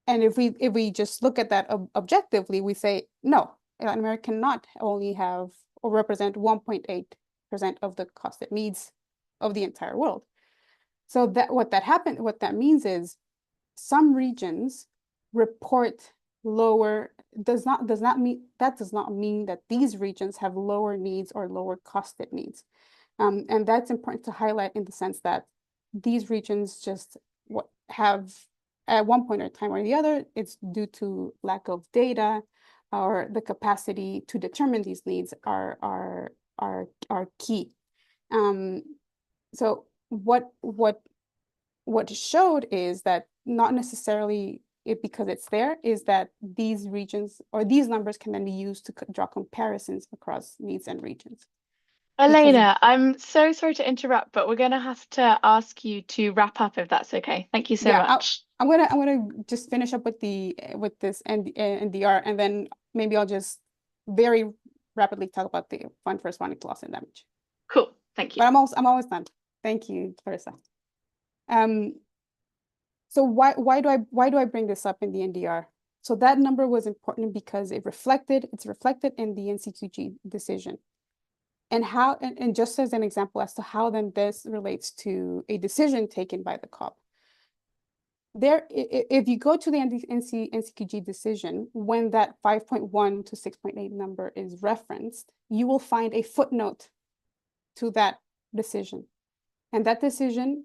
Speaker 5: And if we just look at that objectively, we say, no, Latin America cannot only have or represent 1.8% of the costed needs of the entire world. So what that means is, some regions report lower, does not mean that these regions have lower needs or lower costed needs. And that's important to highlight, in the sense that these regions just have, at one point or time or the other, it's due to lack of data, or the capacity to determine these needs are key. So what showed is that not necessarily because it's there, is that these regions or these numbers can then be used to draw comparisons across needs and regions.
Speaker 3: Elena, I'm so sorry to interrupt, but we're going to have to ask you to wrap up, if that's okay. Thank you so much.
Speaker 5: I'm gonna just finish up with this NDR, and then maybe I'll just very rapidly talk about the fund for responding to loss and damage.
Speaker 3: Cool, thank you.
Speaker 5: But I'm almost done. Thank you, Clarissa. So why do I bring this up in the NDR? So that number was important because it's reflected in the NCQG decision. And just as an example as to how then this relates to a decision taken by the COP. if you go to the NCQG decision, when that 5.1 to 6.8 number is referenced, you will find a footnote to that decision. And that decision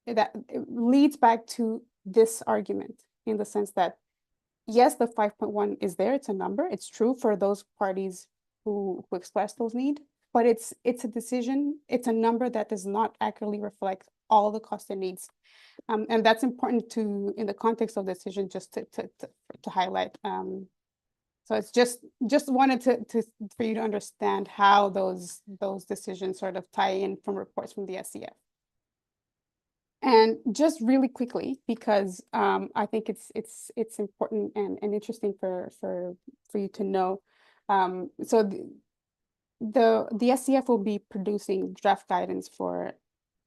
Speaker 5: that leads back to this argument, in the sense that, yes, the 5.1 is there, it's a number, it's true for those parties who express those needs, but it's a decision, it's a number that does not accurately reflect all the costs and needs. And that's important in the context of the decision, just to highlight. So it's just wanted for you to understand how those decisions sort of tie in from reports from the SCF. And just really quickly, because I think it's important and interesting for you to know. So the SCF will be producing draft guidance for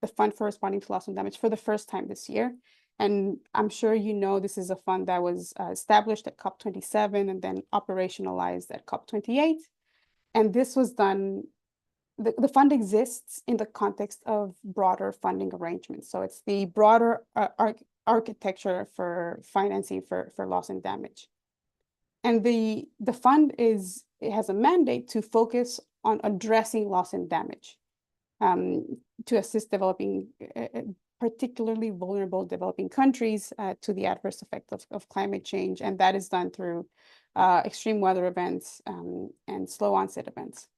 Speaker 5: the Fund for Responding to Loss and Damage for the first time this year. And I'm sure you know this is a fund that was established at COP27 and then operationalized at COP28. And this was done, the fund exists in the context of broader funding arrangements. So it's the broader architecture for financing for loss and damage. And the fund it has a mandate to focus on addressing loss and damage, to assist developing, particularly vulnerable developing countries to the adverse effect of climate change. And that is done through extreme weather events and slow onset events.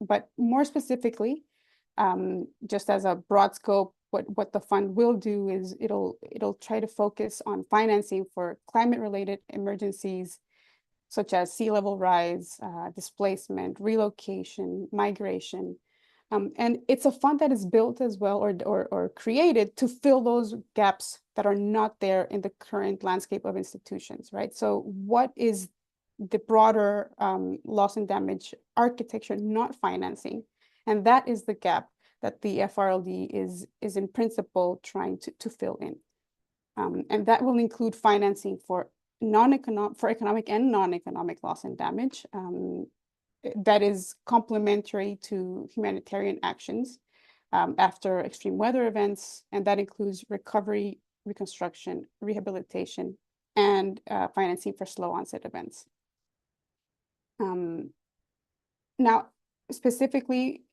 Speaker 5: But more specifically, just as a broad scope, what the fund will do is it'll try to focus on financing for climate-related emergencies, such as sea level rise, displacement, relocation, migration. And it's a fund that is built as well or created to fill those gaps that are not there in the current landscape of institutions, right? So what is the broader loss and damage architecture not financing? And that is the gap that the FRLD is in principle trying to fill in. And that will include financing for economic and non-economic loss and damage that is complementary to humanitarian actions after extreme weather events, and that includes recovery, reconstruction, rehabilitation, and financing for slow onset events. Now, specifically,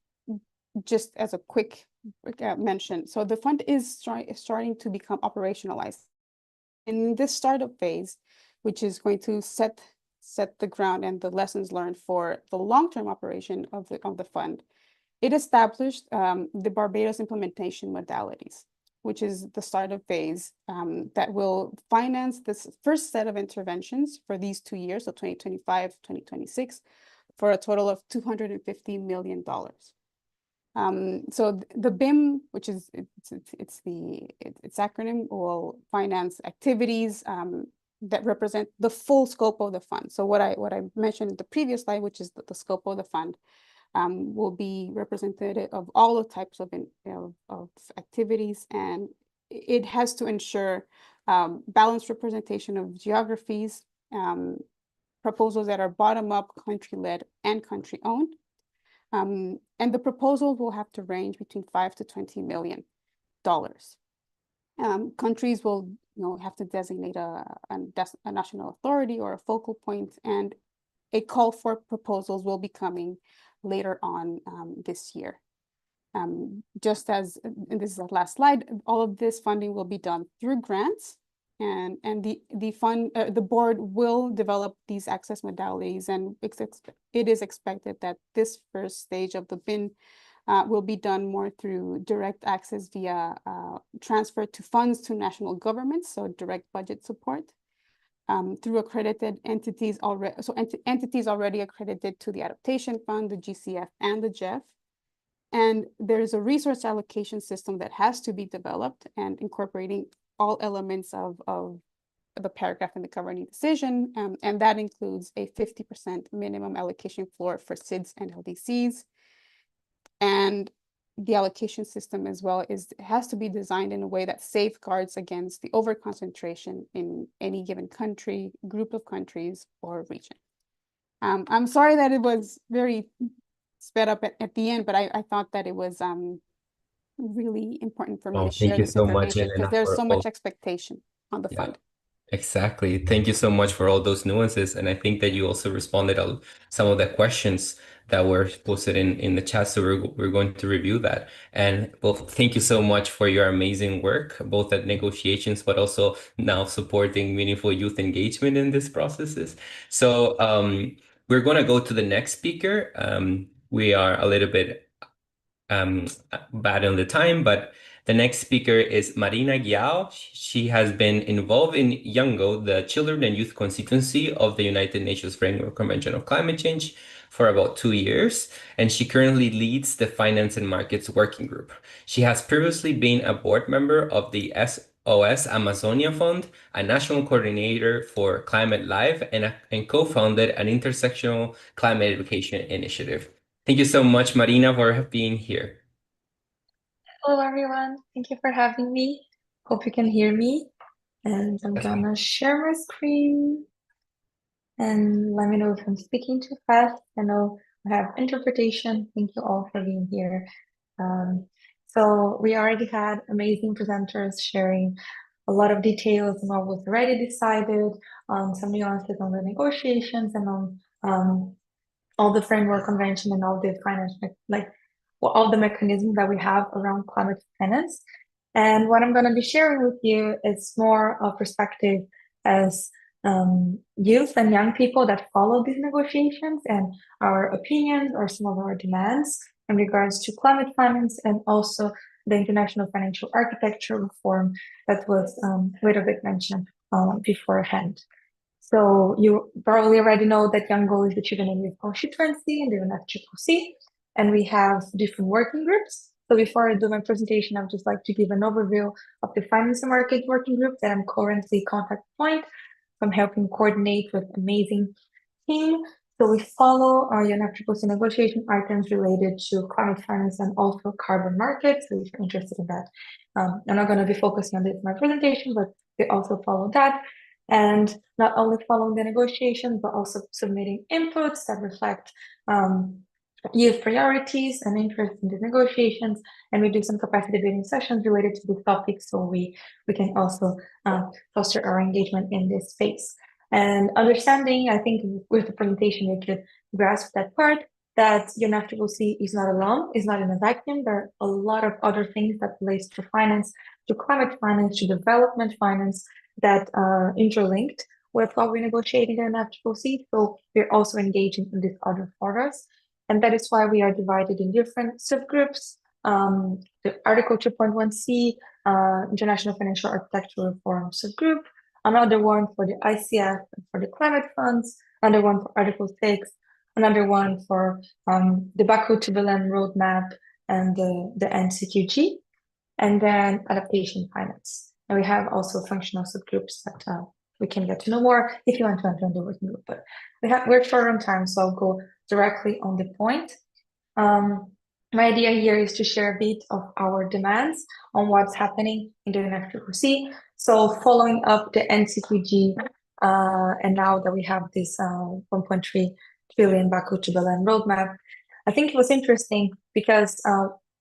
Speaker 5: just as a quick mention, so the fund is starting to become operationalized. In this startup phase, which is going to set the ground and the lessons learned for the long-term operation of the fund, it established the Barbados implementation modalities, which is the startup phase that will finance this first set of interventions for these 2 years, so 2025, 2026, for a total of $250 million. So the BIM, which is its acronym, will finance activities that represent the full scope of the fund. So what I mentioned in the previous slide, which is the scope of the fund, will be representative of all the types of activities, and it has to ensure balanced representation of geographies, proposals that are bottom-up, country-led, and country-owned. And the proposals will have to range between $5 to $20 million. Countries will have to designate a national authority or a focal point, and a call for proposals will be coming later on this year. Just as, and this is the last slide, all of this funding will be done through grants, and the board will develop these access modalities, and it is expected that this first stage of the BIN will be done more through direct access via transfer to funds to national governments, so direct budget support, through accredited entities already, so entities already accredited to the Adaptation Fund, the GCF, and the GEF. And there's a resource allocation system that has to be developed and incorporating all elements of the paragraph in the governing decision, and that includes a 50% minimum allocation floor for SIDS and LDCs. And the allocation system as well has to be designed in a way that safeguards against the overconcentration in any given country, group of countries, or region. I'm sorry that it was very sped up at the end, but I thought that it was really important for me to share
Speaker 2: Thank you
Speaker 5: this
Speaker 2: so much,
Speaker 5: information because
Speaker 2: Elena,
Speaker 5: there's
Speaker 2: for
Speaker 5: so much expectation. on the
Speaker 2: Yeah.
Speaker 5: fund.
Speaker 2: Exactly. Thank you so much for all those nuances. And I think that you also responded to some of the questions that were posted in the chat. So we're going to review that. And well, thank you so much for your amazing work, both at negotiations, but also now supporting meaningful youth engagement in these processes. So we're going to go to the next speaker. We are a little bit bad on the time, but the next speaker is Marina Giao. She has been involved in YOUNGO, the Children and Youth Constituency of the United Nations Framework Convention on Climate Change, for about 2 years, and she currently leads the Finance and Markets Working Group. She has previously been a board member of the SOS Amazonia Fund, a national coordinator for Climate Live, and co-founded an intersectional climate education initiative. Thank you so much, Marina, for being here.
Speaker 6: Hello, everyone. Thank you for having me. Hope you can hear me. And I'm gonna share my screen. And let me know if I'm speaking too fast. I know I have interpretation. Thank you all for being here. So we already had amazing presenters sharing a lot of details on what was already decided, on some nuances on the negotiations, and on all the framework convention and all the all the mechanisms that we have around climate finance. And what I'm going to be sharing with you is more of perspective as youth and young people that follow these negotiations, and our opinions or some of our demands in regards to climate finance, and also the international financial architecture reform that was a little bit mentioned beforehand. So you probably already know that YOUNGO is the Children and Youth Constituency in the UNFCCC, and we have different working groups. So before I do my presentation, I would just like to give an overview of the Finance and Market Working Group that I'm currently contact point. I'm helping coordinate with amazing team. So we follow our UNFCCC negotiation items related to climate finance and also carbon markets. So if you're interested in that, I'm not going to be focusing on this in my presentation, but we also follow that. And not only following the negotiations, but also submitting inputs that reflect youth priorities and interest in the negotiations. And we do some capacity building sessions related to this topic, so we can also foster our engagement in this space. And understanding, I think with the presentation, you could grasp that part, that UNFCCC is not alone, is not in a vacuum. There are a lot of other things that relates to finance, to climate finance, to development finance, that are interlinked with what we're negotiating in UNFCCC. So we're also engaging in these other forums. And that is why we are divided in different subgroups. The Article 2.1c, International Financial Architecture Reform subgroup, another one for the ICF and for the climate funds, another one for Article 6, another one for the Baku to Berlin roadmap and the NCQG, and then adaptation finance. And we have also functional subgroups that we can get to know more if you want to enter the working group. But we're short on time, so I'll go directly on the point. My idea here is to share a bit of our demands on what's happening in the UNFCCC. So following up the NCQG, and now that we have this 1.3 trillion Baku to Berlin roadmap, I think it was interesting because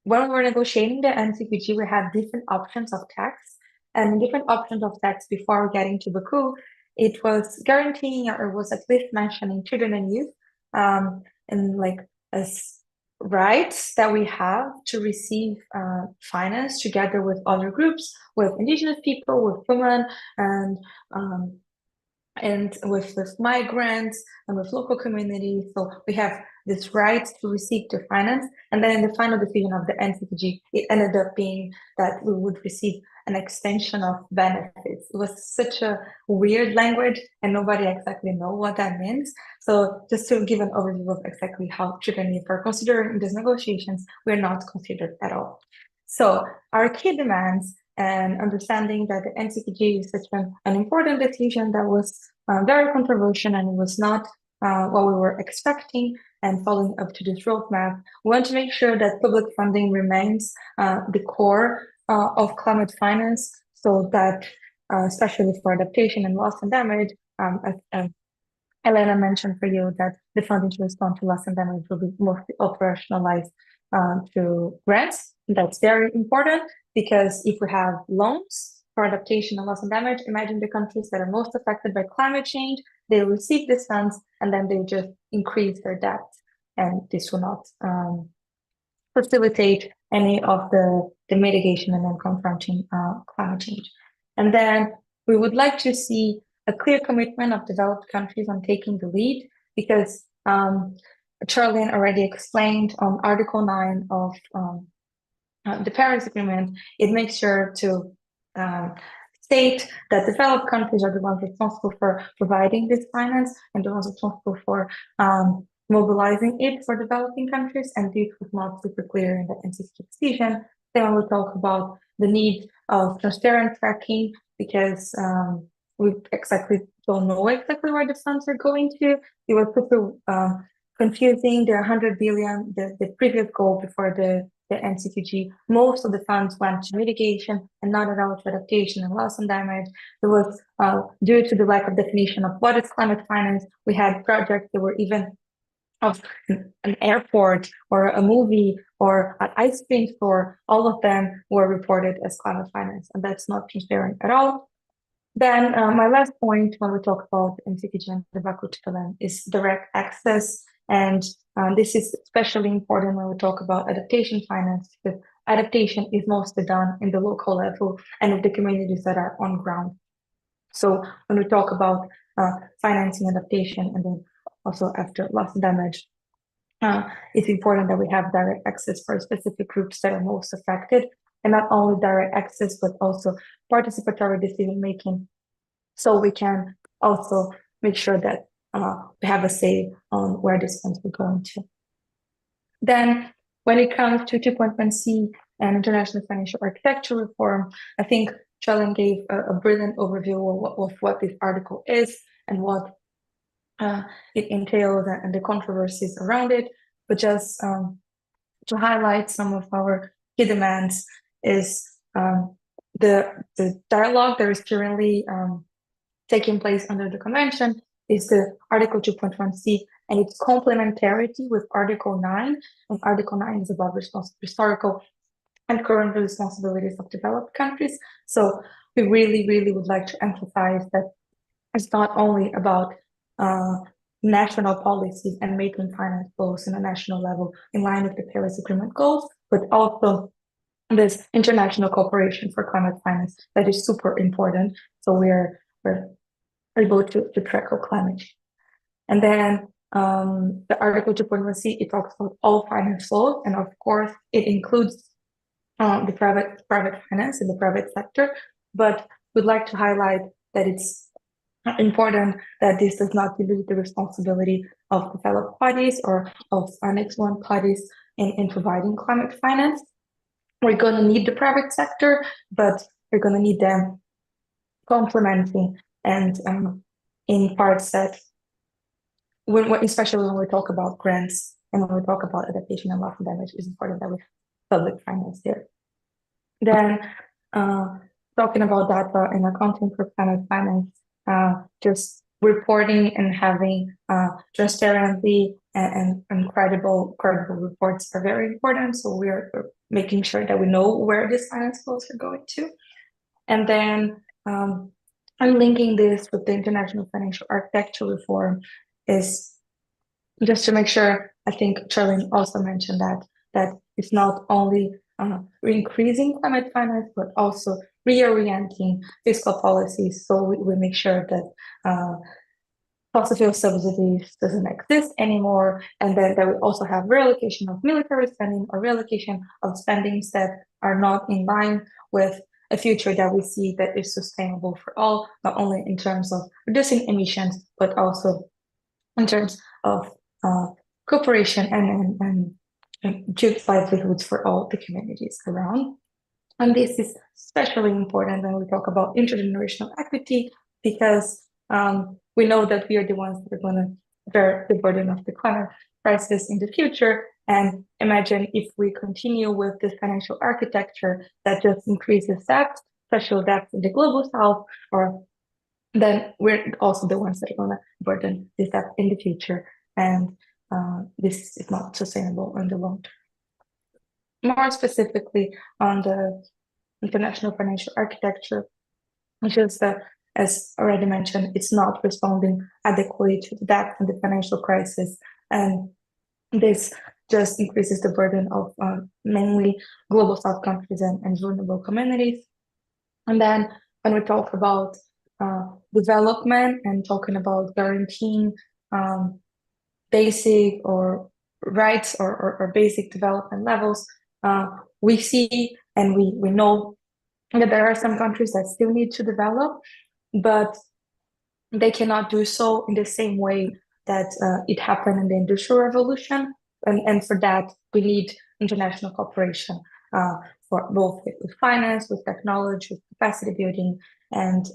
Speaker 6: when we were negotiating the NCQG, we had different options of tax, and different options of tax before getting to Baku, it was guaranteeing, or was at least mentioning, children and youth, and like as rights that we have to receive finance together with other groups, with indigenous people, with women, and with migrants and with local communities. So we have this right to receive the finance. And then in the final decision of the NCPG, it ended up being that we would receive an extension of benefits. It was such a weird language and nobody exactly know what that means. So just to give an overview of exactly how children are considered in these negotiations, we're not considered at all. So our key demands, and understanding that the NCPG is such an important decision that was very controversial and it was not what we were expecting, and following up to this roadmap, we want to make sure that public funding remains the core of climate finance, so that especially for adaptation and loss and damage, as Elena mentioned for you, that the funding to respond to loss and damage will be mostly operationalized through grants. That's very important, because if we have loans for adaptation and loss and damage, imagine the countries that are most affected by climate change. They receive these funds and then they just increase their debt, and this will not facilitate any of the mitigation and then confronting climate change. And then we would like to see a clear commitment of developed countries on taking the lead, because Charlene already explained on Article 9 of the Paris Agreement, it makes sure to state that developed countries are the ones responsible for providing this finance and the ones responsible for mobilizing it for developing countries, and this was not super clear in the NCC decision. Then we talk about the need of transparent tracking, because we exactly don't know exactly where the funds are going to. It was super confusing. The 100 billion, the previous goal before the NCQG, most of the funds went to mitigation and not at all to adaptation and loss and damage. It was due to the lack of definition of what is climate finance. We had projects that were even of an airport or a movie or an ice cream store. All of them were reported as climate finance, and that's not transparent at all. Then my last point when we talk about NCQG and the Baku is direct access. And this is especially important when we talk about adaptation finance, because adaptation is mostly done in the local level and with the communities that are on ground. So when we talk about financing adaptation and then also after loss and damage, it's important that we have direct access for specific groups that are most affected, and not only direct access, but also participatory decision making. So we can also make sure that we have a say on where these funds are going to. Then when it comes to 2.1c and international financial architecture reform, I think Charlene gave a brilliant overview of what this article is and what it entails and the controversies around it. But just to highlight some of our key demands is the dialogue that is currently taking place under the convention is the Article 2.1c and its complementarity with Article 9. And Article 9 is about historical and current responsibilities of developed countries. So we really, really would like to emphasize that it's not only about national policies and making finance flows in a national level in line with the Paris Agreement goals, but also this international cooperation for climate finance that is super important. So we're able to tackle climate change. And then the Article 2.1c, it talks about all finance flows, and of course it includes the private finance in the private sector, but we'd like to highlight that it's important that this does not dilute the responsibility of developed parties or of Annex 1 parties in providing climate finance. We're going to need the private sector, but we're going to need them complementing and in parts that, especially when we talk about grants and when we talk about adaptation and loss and damage, it's important that we have public finance there. Then talking about data and accounting for climate finance, just reporting and having transparency and credible reports are very important. So we're making sure that we know where these finance flows are going to. And then I'm linking this with the international financial architecture reform is just to make sure, I think Charlene also mentioned that it's not only increasing climate finance, but also reorienting fiscal policies. So we make sure that fossil fuel subsidies doesn't exist anymore, and then that we also have reallocation of military spending or reallocation of spendings that are not in line with a future that we see that is sustainable for all, not only in terms of reducing emissions, but also in terms of cooperation and good livelihoods for all the communities around. And this is especially important when we talk about intergenerational equity, because we know that we are the ones that are going to bear the burden of the climate crisis in the future. And imagine if we continue with this financial architecture that just increases debt, special debt in the global south, or then we're also the ones that are going to burden this debt in the future. And this is not sustainable in the long term. More specifically on the international financial architecture, which is as already mentioned, it's not responding adequately to the debt and the financial crisis, and this just increases the burden of mainly global south countries and vulnerable communities. And then when we talk about development and talking about guaranteeing basic or rights or basic development levels, we see and we know that there are some countries that still need to develop, but they cannot do so in the same way that it happened in the Industrial Revolution. And for that, we need international cooperation for both with finance, with technology, with capacity building, and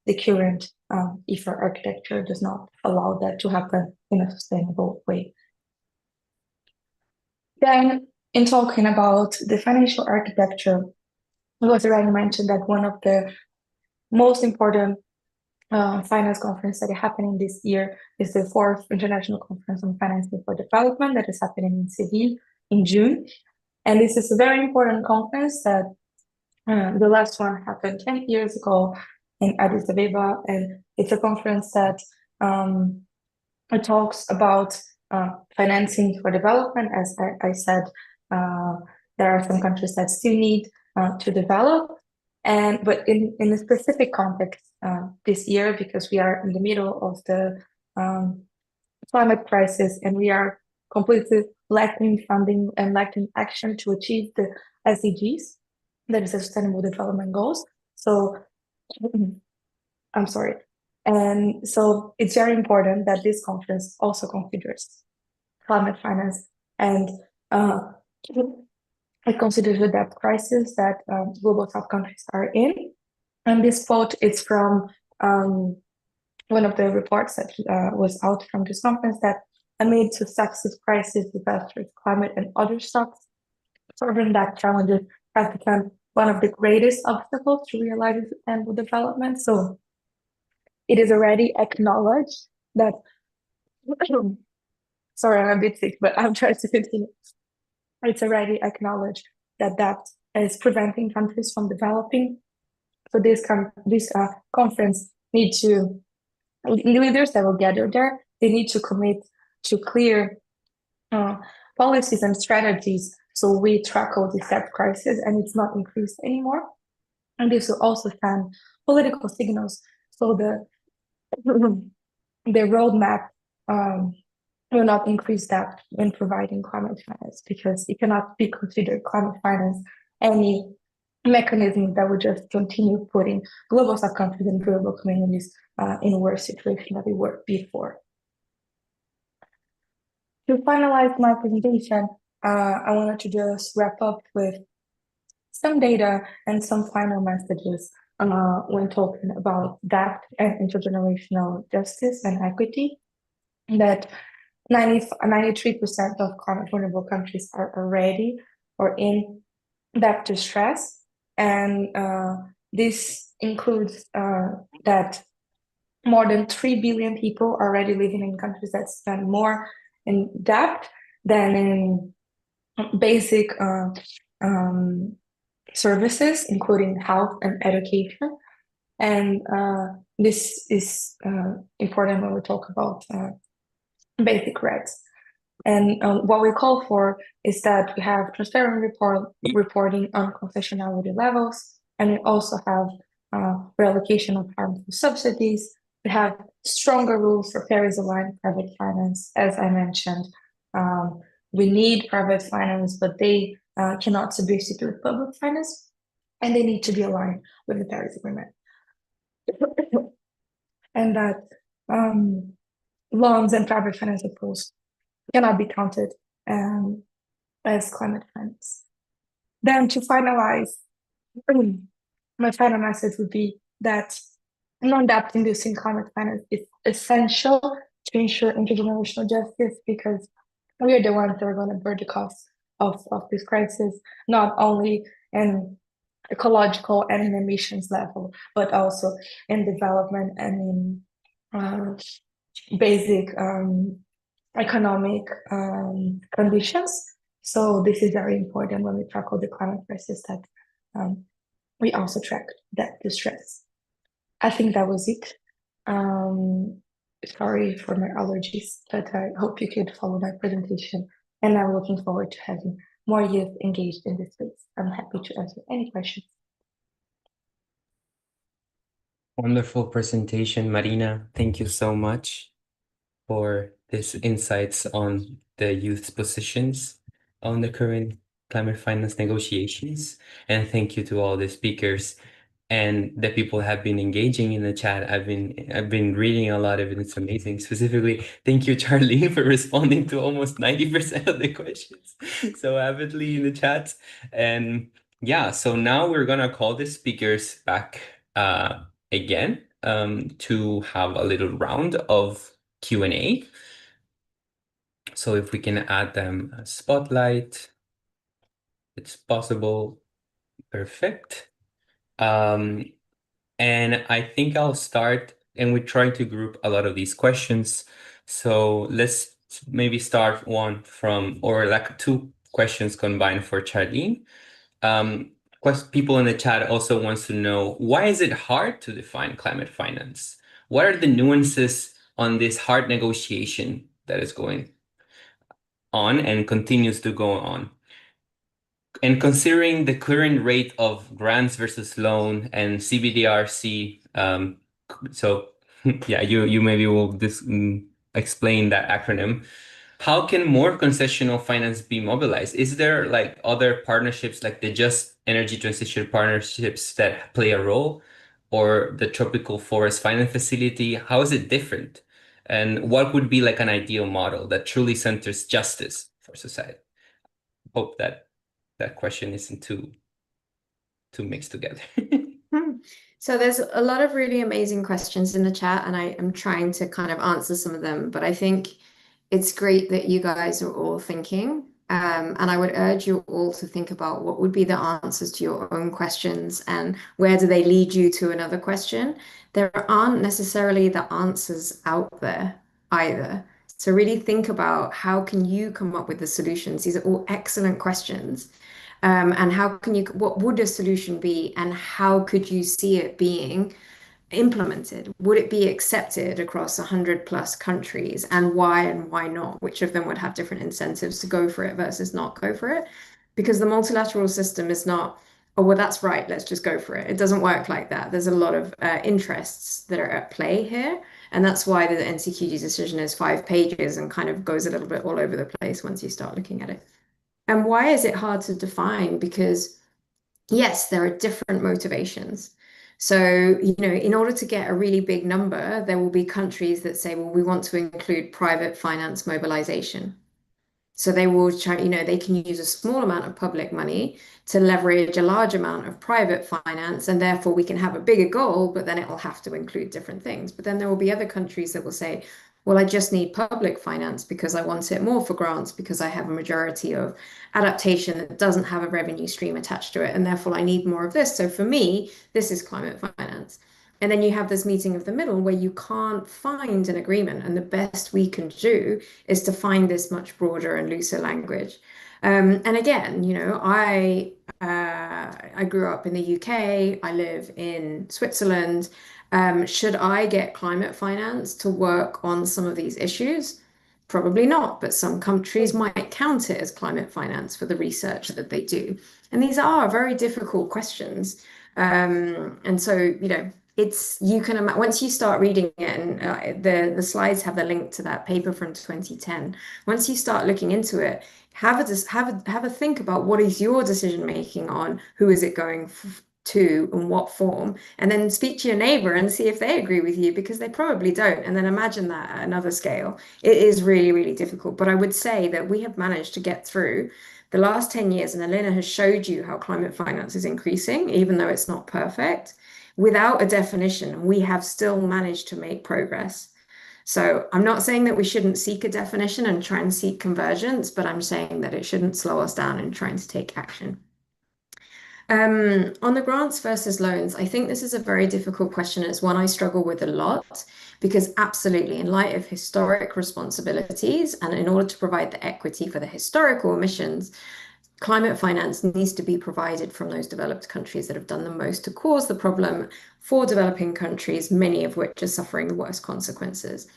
Speaker 6: the current IFA architecture does not allow that to happen in a sustainable way. Then, in talking about the financial architecture, it was already mentioned that one of the most important finance conference that is happening this year is the 4th International Conference on Financing for Development that is happening in Seville in June. And this is a very important conference that the last one happened 10 years ago in Addis Ababa, and it's a conference that it talks about financing for development. As I said, there are some countries that still need to develop, but in a specific context this year, because we are in the middle of the climate crisis and we are completely lacking funding and lacking action to achieve the SDGs, that is the Sustainable Development Goals. So, I'm sorry. And so it's very important that this conference also considers climate finance and it considers the debt crisis that global south countries are in. And this quote is from one of the reports that was out from this conference, that amid successive crises, disasters, climate, and other shocks, solving that challenges has become one of the greatest obstacles to realizing sustainable development. So it is already acknowledged that, sorry, I'm a bit sick, but I'm trying to continue. It's already acknowledged that that is preventing countries from developing. So this conference needs to, leaders that will gather there, they need to commit to clear policies and strategies so we tackle the debt crisis and it's not increased anymore. And this will also send political signals. So the roadmap will not increase debt when providing climate finance, because it cannot be considered climate finance any mechanism that would just continue putting global south countries and vulnerable communities in a worse situation than we were before. To finalize my presentation, I wanted to just wrap up with some data and some final messages when talking about debt and intergenerational justice and equity. That 93% of climate vulnerable countries are already or in debt distress, and this includes that more than 3 billion people are already living in countries that spend more in debt than in basic services, including health and education. And this is important when we talk about basic rights. And what we call for is that we have transparent reporting on concessionality levels, and we also have reallocation of harmful subsidies. We have stronger rules for Paris-aligned private finance. As I mentioned, we need private finance, but they cannot substitute public finance, and they need to be aligned with the Paris Agreement. And that loans and private finance approach cannot be counted as climate finance. Then to finalize, my final message would be that non-debt inducing climate finance is essential to ensure intergenerational justice, because we are the ones that are going to bear the cost of this crisis, not only in ecological and in emissions level, but also in development and in basic economic conditions. So this is very important when we tackle the climate crisis, that we also track that distress. I think that was it. Sorry for my allergies, but I hope you could follow my presentation. And I'm looking forward to having more youth engaged in this space. I'm happy to answer any questions.
Speaker 2: Wonderful presentation, Marina. Thank you so much for this insights on the youth's positions on the current climate finance negotiations. And thank you to all the speakers and the people have been engaging in the chat. I've been reading a lot of it. It's amazing. Specifically, thank you, Charlene, for responding to almost 90% of the questions so avidly in the chat. And yeah, so now we're gonna call the speakers back again to have a little round of Q&A. So if we can add them a spotlight, it's possible. Perfect. And I think I'll start, and we're trying to group a lot of these questions. So let's maybe start one from, or like two questions combined for Charlene. People in the chat also wants to know, why is it hard to define climate finance? What are the nuances on this hard negotiation that is going on and continues to go on? And considering the current rate of grants versus loan and CBDRC, so yeah, you maybe will explain that acronym. How can more concessional finance be mobilized? Is there like other partnerships like the Just Energy Transition partnerships that play a role, or the Tropical Forest Finance Facility? How is it different? And what would be like an ideal model that truly centers justice for society? Hope that question isn't too mixed together.
Speaker 4: So there's a lot of really amazing questions in the chat, and I am trying to kind of answer some of them, but I think it's great that you guys are all thinking. And I would urge you all to think about what would be the answers to your own questions and where do they lead you to another question. There aren't necessarily the answers out there either. So really think about how can you come up with the solutions. These are all excellent questions. And what would a solution be, and how could you see it being implemented? Would it be accepted across 100+ countries, and why not? Which of them would have different incentives to go for it versus not go for it? Because the multilateral system is not, oh, well, that's right, let's just go for it. It doesn't work like that. There's a lot of interests that are at play here. And that's why the NCQG decision is 5 pages and kind of goes a little bit all over the place once you start looking at it. And why is it hard to define? Because yes, there are different motivations. So, in order to get a really big number, there will be countries that say, well, we want to include private finance mobilization. So they will try, they can use a small amount of public money to leverage a large amount of private finance, and therefore we can have a bigger goal, but then it will have to include different things. But then there will be other countries that will say, well, I just need public finance because I want it more for grants, because I have a majority of adaptation that doesn't have a revenue stream attached to it, and therefore I need more of this. So for me, this is climate finance. And then you have this meeting of the middle where you can't find an agreement. And the best we can do is to find this much broader and looser language. And again, I grew up in the UK. I live in Switzerland. Should I get climate finance to work on some of these issues? Probably not, but some countries might count it as climate finance for the research that they do. And these are very difficult questions. And so, once you start reading it, and the slides have the link to that paper from 2010. Once you start looking into it, have a think about what is your decision making on who is it going to and what form, and then speak to your neighbor and see if they agree with you, because they probably don't. And then imagine that at another scale. It is really, really difficult. But I would say that we have managed to get through the last 10 years, and Elena has showed you how climate finance is increasing, even though it's not perfect. Without a definition, we have still managed to make progress. So I'm not saying that we shouldn't seek a definition and try and seek convergence, but I'm saying that it shouldn't slow us down in trying to take action. On the grants versus loans, I think this is a very difficult question. It's one I struggle with a lot, because absolutely, in light of historic responsibilities and in order to provide the equity for the historical emissions, climate finance needs to be provided from those developed countries that have done the most to cause the problem for developing countries, many of which are suffering the worst consequences.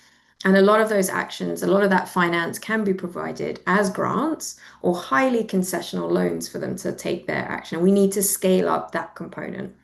Speaker 4: And a lot of those actions, a lot of that finance can be provided as grants or highly concessional loans for them to take their action. We need to scale up that component.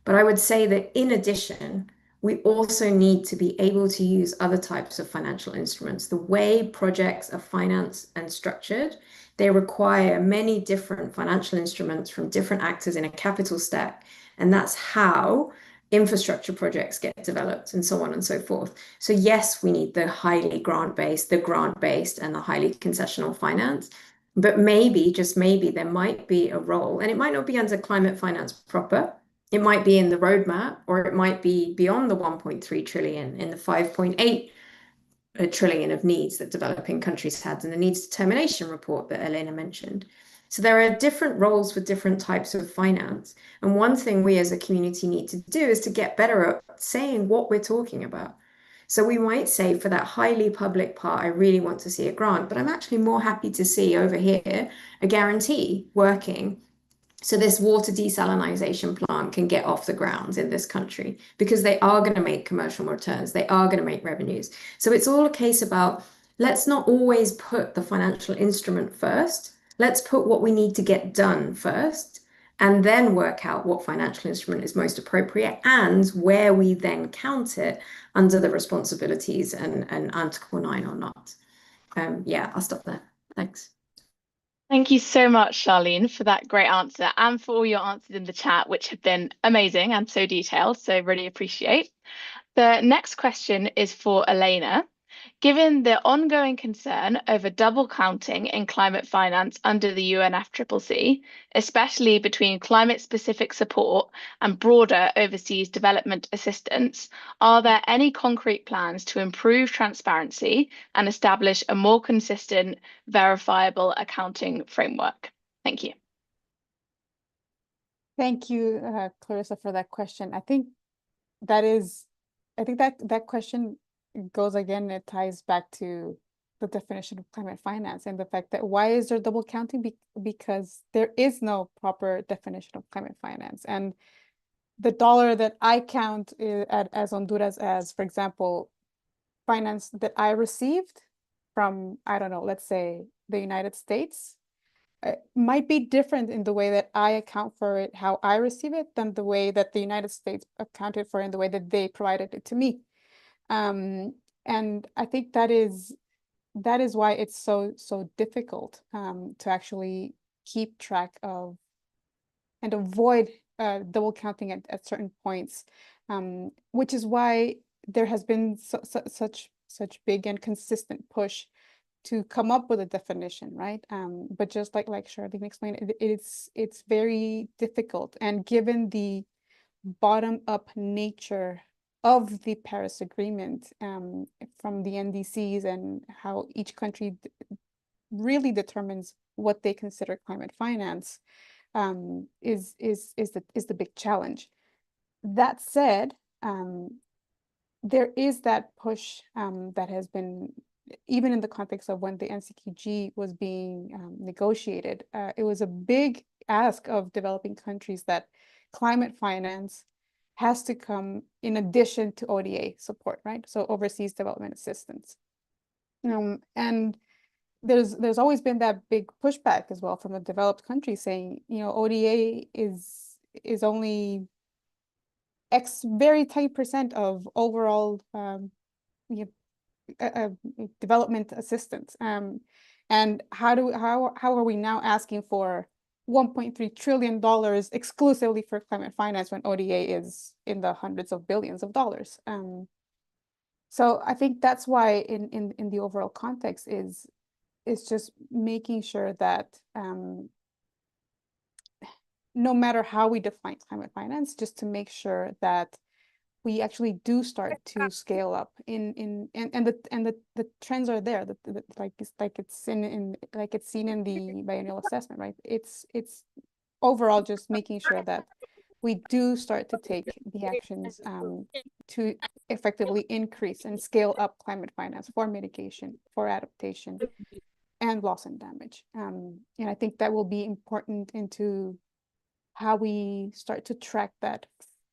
Speaker 4: But I would say that in addition, we also need to be able to use other types of financial instruments. The way projects are financed and structured, they require many different financial instruments from different actors in a capital stack. And that's how infrastructure projects get developed and so on and so forth. So yes, we need the highly grant-based, and the highly concessional finance. But maybe, just maybe, there might be a role, and it might not be under climate finance proper. It might be in the roadmap, or it might be beyond the 1.3 trillion in the 5.8 trillion of needs that developing countries had in the needs determination report that Elena mentioned. So there are different roles for different types of finance. And one thing we as a community need to do is to get better at saying what we're talking about. So we might say for that highly public part, I really want to see a grant, but I'm actually more happy to see over here a guarantee working. So this water desalination plant can get off the ground in this country because they are going to make commercial returns. They are going to make revenues. So it's all a case about, let's not always put the financial instrument first. Let's put what we need to get done first, and then work out what financial instrument is most appropriate and where we then count it under the responsibilities and Article 9 or not. Yeah, I'll stop there. Thanks.
Speaker 3: Thank you so much, Charlene, for that great answer and for all your answers in the chat, which have been amazing and so detailed. So really appreciate. The next question is for Elena. Given the ongoing concern over double counting in climate finance under the UNFCCC, especially between climate-specific support and broader overseas development assistance, are there any concrete plans to improve transparency and establish a more consistent, verifiable accounting framework? Thank you.
Speaker 5: Thank you, Clarissa, for that question. I think that question goes again, it ties back to the definition of climate finance and the fact that why is there double counting? Because there is no proper definition of climate finance. And the dollar that I count as Honduras as, for example, finance that I received from, I don't know, let's say the United States, might be different in the way that I account for it, how I receive it, than the way that the United States accounted for it in the way that they provided it to me. And I think that is why it's so difficult to actually keep track of and avoid double counting at certain points, which is why there has been such big and consistent push to come up with a definition, right? But just like Charlene explained, it's very difficult, and given the bottom-up nature of the Paris Agreement from the NDCs and how each country really determines what they consider climate finance is the big challenge. That said, there is that push that has been, even in the context of when the NCQG was being negotiated, it was a big ask of developing countries that climate finance has to come in addition to ODA support, right? So overseas development assistance. And there's always been that big pushback as well from the developed countries saying, ODA is only X very tiny % of overall development assistance. And how are we now asking for $1.3 trillion exclusively for climate finance when ODA is in the hundreds of billions of dollars? So I think that's why in the overall context is just making sure that no matter how we define climate finance, just to make sure that we actually do start to scale up and the trends are there, like it's seen in the biennial assessment, right? It's overall just making sure that we do start to take the actions to effectively increase and scale up climate finance for mitigation, for adaptation, and loss and damage. And I think that will be important into how we start to track that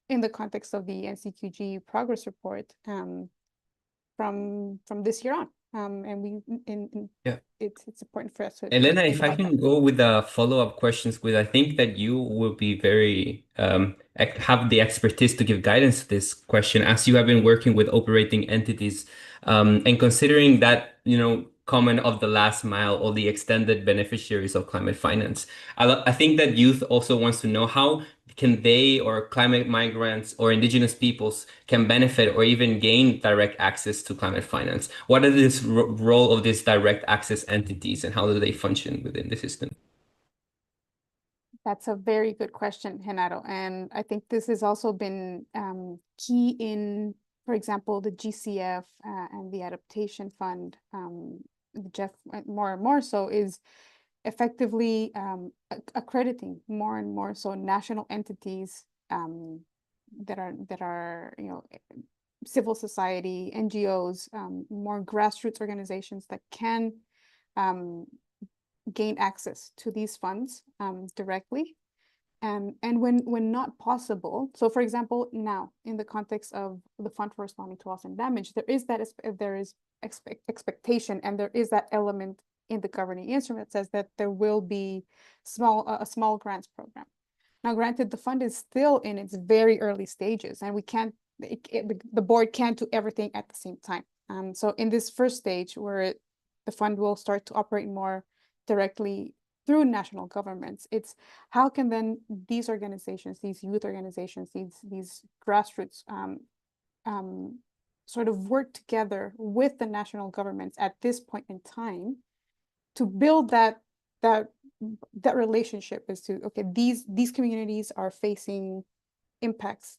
Speaker 5: in the context of the NCQG progress report from this year on. And it's important for us to
Speaker 2: Elena,
Speaker 5: think
Speaker 2: if I
Speaker 5: about that.
Speaker 2: can go with follow-up questions, I think that you will be very have the expertise to give guidance to this question, as you have been working with operating entities, and considering that, comment of the last mile or the extended beneficiaries of climate finance. I think that youth also wants to know how can they, or climate migrants or indigenous peoples, can benefit or even gain direct access to climate finance? What is this role of these direct access entities, and how do they function within the system?
Speaker 5: That's a very good question, Renato. And I think this has also been key in, for example, the GCF and the Adaptation Fund, Jeff, more and more so, is effectively accrediting more and more so national entities that are civil society, NGOs, more grassroots organizations that can gain access to these funds directly. And when not possible, so for example, now in the context of the Fund for Responding to Loss and Damage, there is expectation, and there is that element in the governing instrument that says that there will be a small grants program. Now, granted, the fund is still in its very early stages, and the board can't do everything at the same time. So in this first stage, where the fund will start to operate more directly through national governments, it's how can then these organizations, these youth organizations, these grassroots sort of work together with the national governments at this point in time to build that relationship as to, okay, these communities are facing impacts.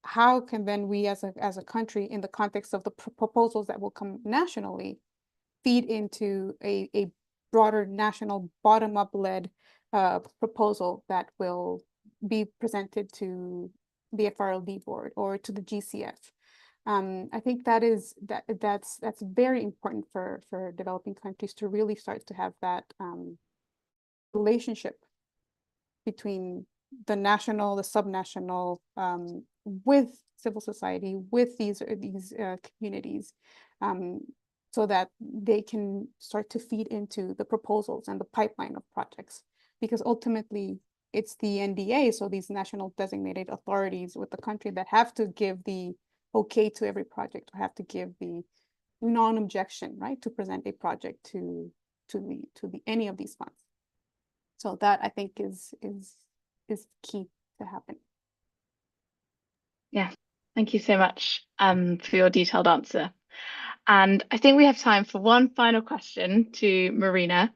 Speaker 5: How can then we as a country, in the context of the proposals that will come nationally, feed into a broader national bottom-up led proposal that will be presented to the FRLD board or to the GCF? I think that's very important for developing countries to really start to have that relationship between the national, the subnational, with civil society, with these communities, so that they can start to feed into the proposals and the pipeline of projects. Because ultimately, it's the NDA, so these national designated authorities with the country, that have to give the okay to every project, or have to give the non-objection, right, to present a project to any of these funds. So that, I think, is key to happen.
Speaker 3: Yeah, thank you so much for your detailed answer. And I think we have time for one final question to Marina.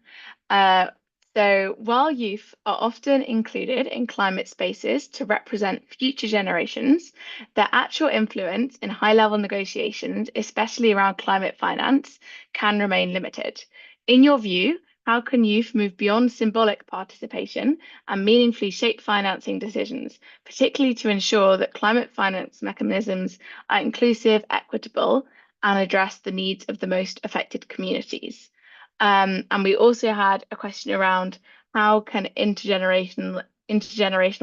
Speaker 3: So while youth are often included in climate spaces to represent future generations, their actual influence in high-level negotiations, especially around climate finance, can remain limited. In your view, how can youth move beyond symbolic participation and meaningfully shape financing decisions, particularly to ensure that climate finance mechanisms are inclusive, equitable, and address the needs of the most affected communities? And we also had a question around how can intergenerational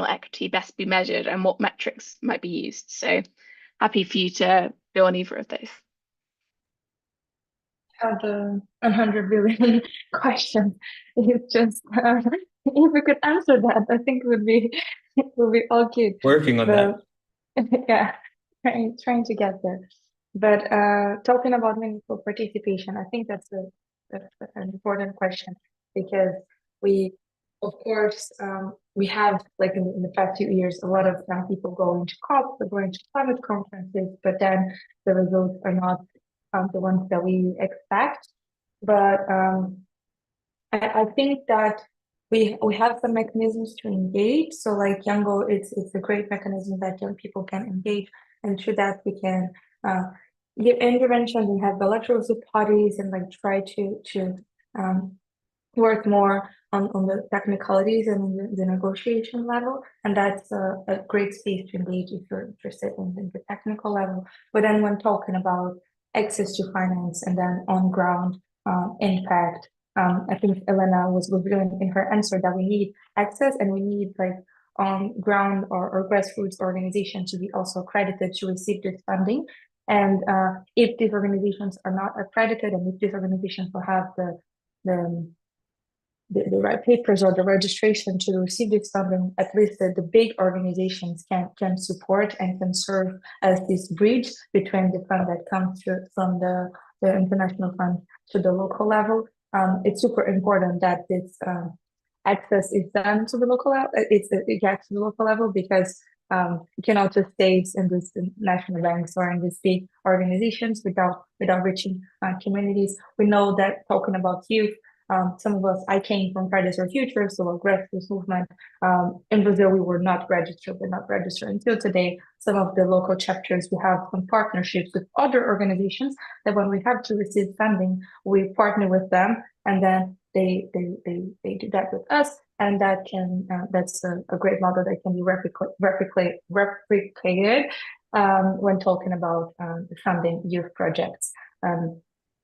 Speaker 3: equity best be measured and what metrics might be used. So happy for you to go on either of those.
Speaker 6: The 100 billion question. It's just if we could answer that, I think it would be all good.
Speaker 2: Working on that.
Speaker 6: Yeah, trying to get there. But talking about meaningful participation, I think that's an important question, because we, of course, we have, like in the past few years, a lot of young people going to COP, going to climate conferences, but then the results are not the ones that we expect. But I think that we have some mechanisms to engage. So like Yango, it's a great mechanism that young people can engage, and through that we can give interventions and have bilateral parties and like try to work more on the technicalities and the negotiation level. And that's a great space to engage if you're interested in the technical level. But then when talking about access to finance and then on ground impact, I think Elena was revealing in her answer that we need access and we need like on ground or grassroots organizations to be also accredited to receive this funding. And if these organizations are not accredited and if these organizations will have the right papers or the registration to receive this funding, at least the big organizations can support and can serve as this bridge between the fund that comes from the international fund to the local level. It's super important that this access is done to the local level. It gets to the local level because you cannot just stay in these national banks or in these big organizations without reaching communities. We know that talking about youth. Some of us, I came from Fridays for Future, so a grassroots movement. In Brazil, we were not registered, until today. Some of the local chapters, we have some partnerships with other organizations that when we have to receive funding, we partner with them, and then they do that with us, and that's a great model that can be replicated when talking about funding youth projects.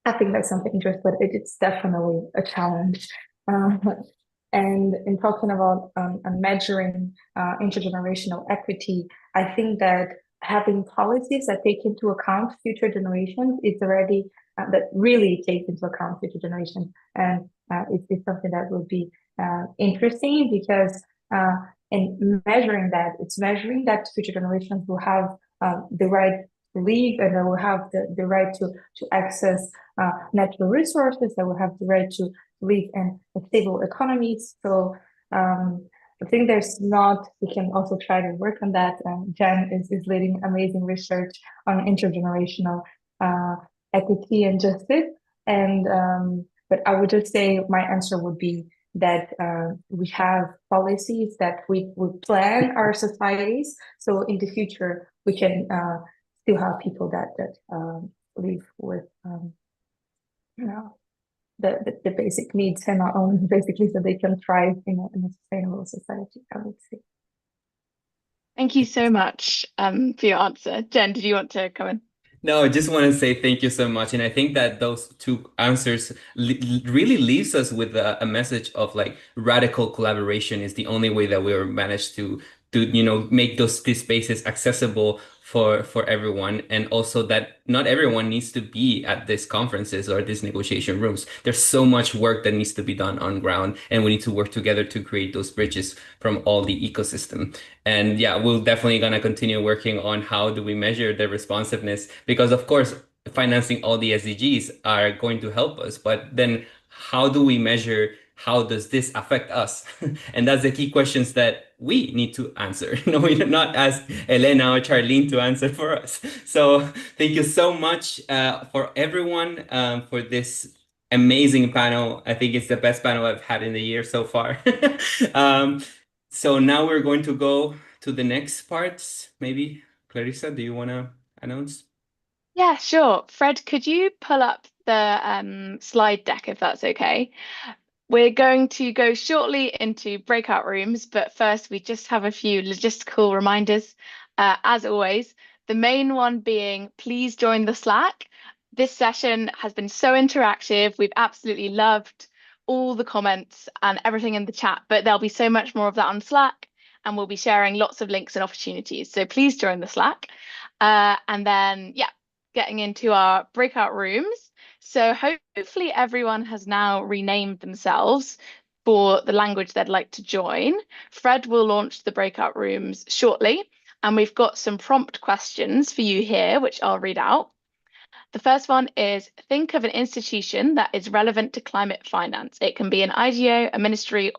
Speaker 6: I think that's something interesting, but it's definitely a challenge. And in talking about measuring intergenerational equity, I think that having policies that take into account future generations is already that really takes into account future generations, and it's something that would be interesting because in measuring that, it's measuring that future generations will have the right to live and they will have the right to access natural resources, that will have the right to live in stable economies. So I think we can also try to work on that. Jen is leading amazing research on intergenerational equity and justice. And but I would just say my answer would be that we have policies that we plan our societies. So in the future, we can still have people that live with the basic needs and our own basically, so they can thrive in a sustainable society, I would say.
Speaker 3: Thank you so much for your answer. Jen, did you want to come in?
Speaker 2: No, I just want to say thank you so much. And I think that those two answers really leaves us with a message of like radical collaboration is the only way that we're managed to make these spaces accessible for everyone, and also that not everyone needs to be at these conferences or these negotiation rooms. There's so much work that needs to be done on ground, and we need to work together to create those bridges from all the ecosystem. And yeah, we're definitely gonna continue working on how do we measure the responsiveness, because of course financing all the SDGs are going to help us, but then how do we measure how does this affect us? And that's the key questions that we need to answer. No, we did not ask Elena or Charlene to answer for us. So thank you so much for everyone for this amazing panel. I think it's the best panel I've had in the year so far. So now we're going to go to the next parts. Maybe Clarissa, do you want to announce?
Speaker 3: Yeah, sure. Fred, could you pull up the slide deck if that's okay? We're going to go shortly into breakout rooms, but first we just have a few logistical reminders. As always, the main one being please join the Slack. This session has been so interactive. We've absolutely loved all the comments and everything in the chat, but there'll be so much more of that on Slack, and we'll be sharing lots of links and opportunities. So please join the Slack. And then, yeah, getting into our breakout rooms. So hopefully everyone has now renamed themselves for the language they'd like to join. Fred will launch the breakout rooms shortly, and we've got some prompt questions for you here, which I'll read out. The first one is, think of an institution that is relevant to climate finance. It can be an IGO, a ministry, or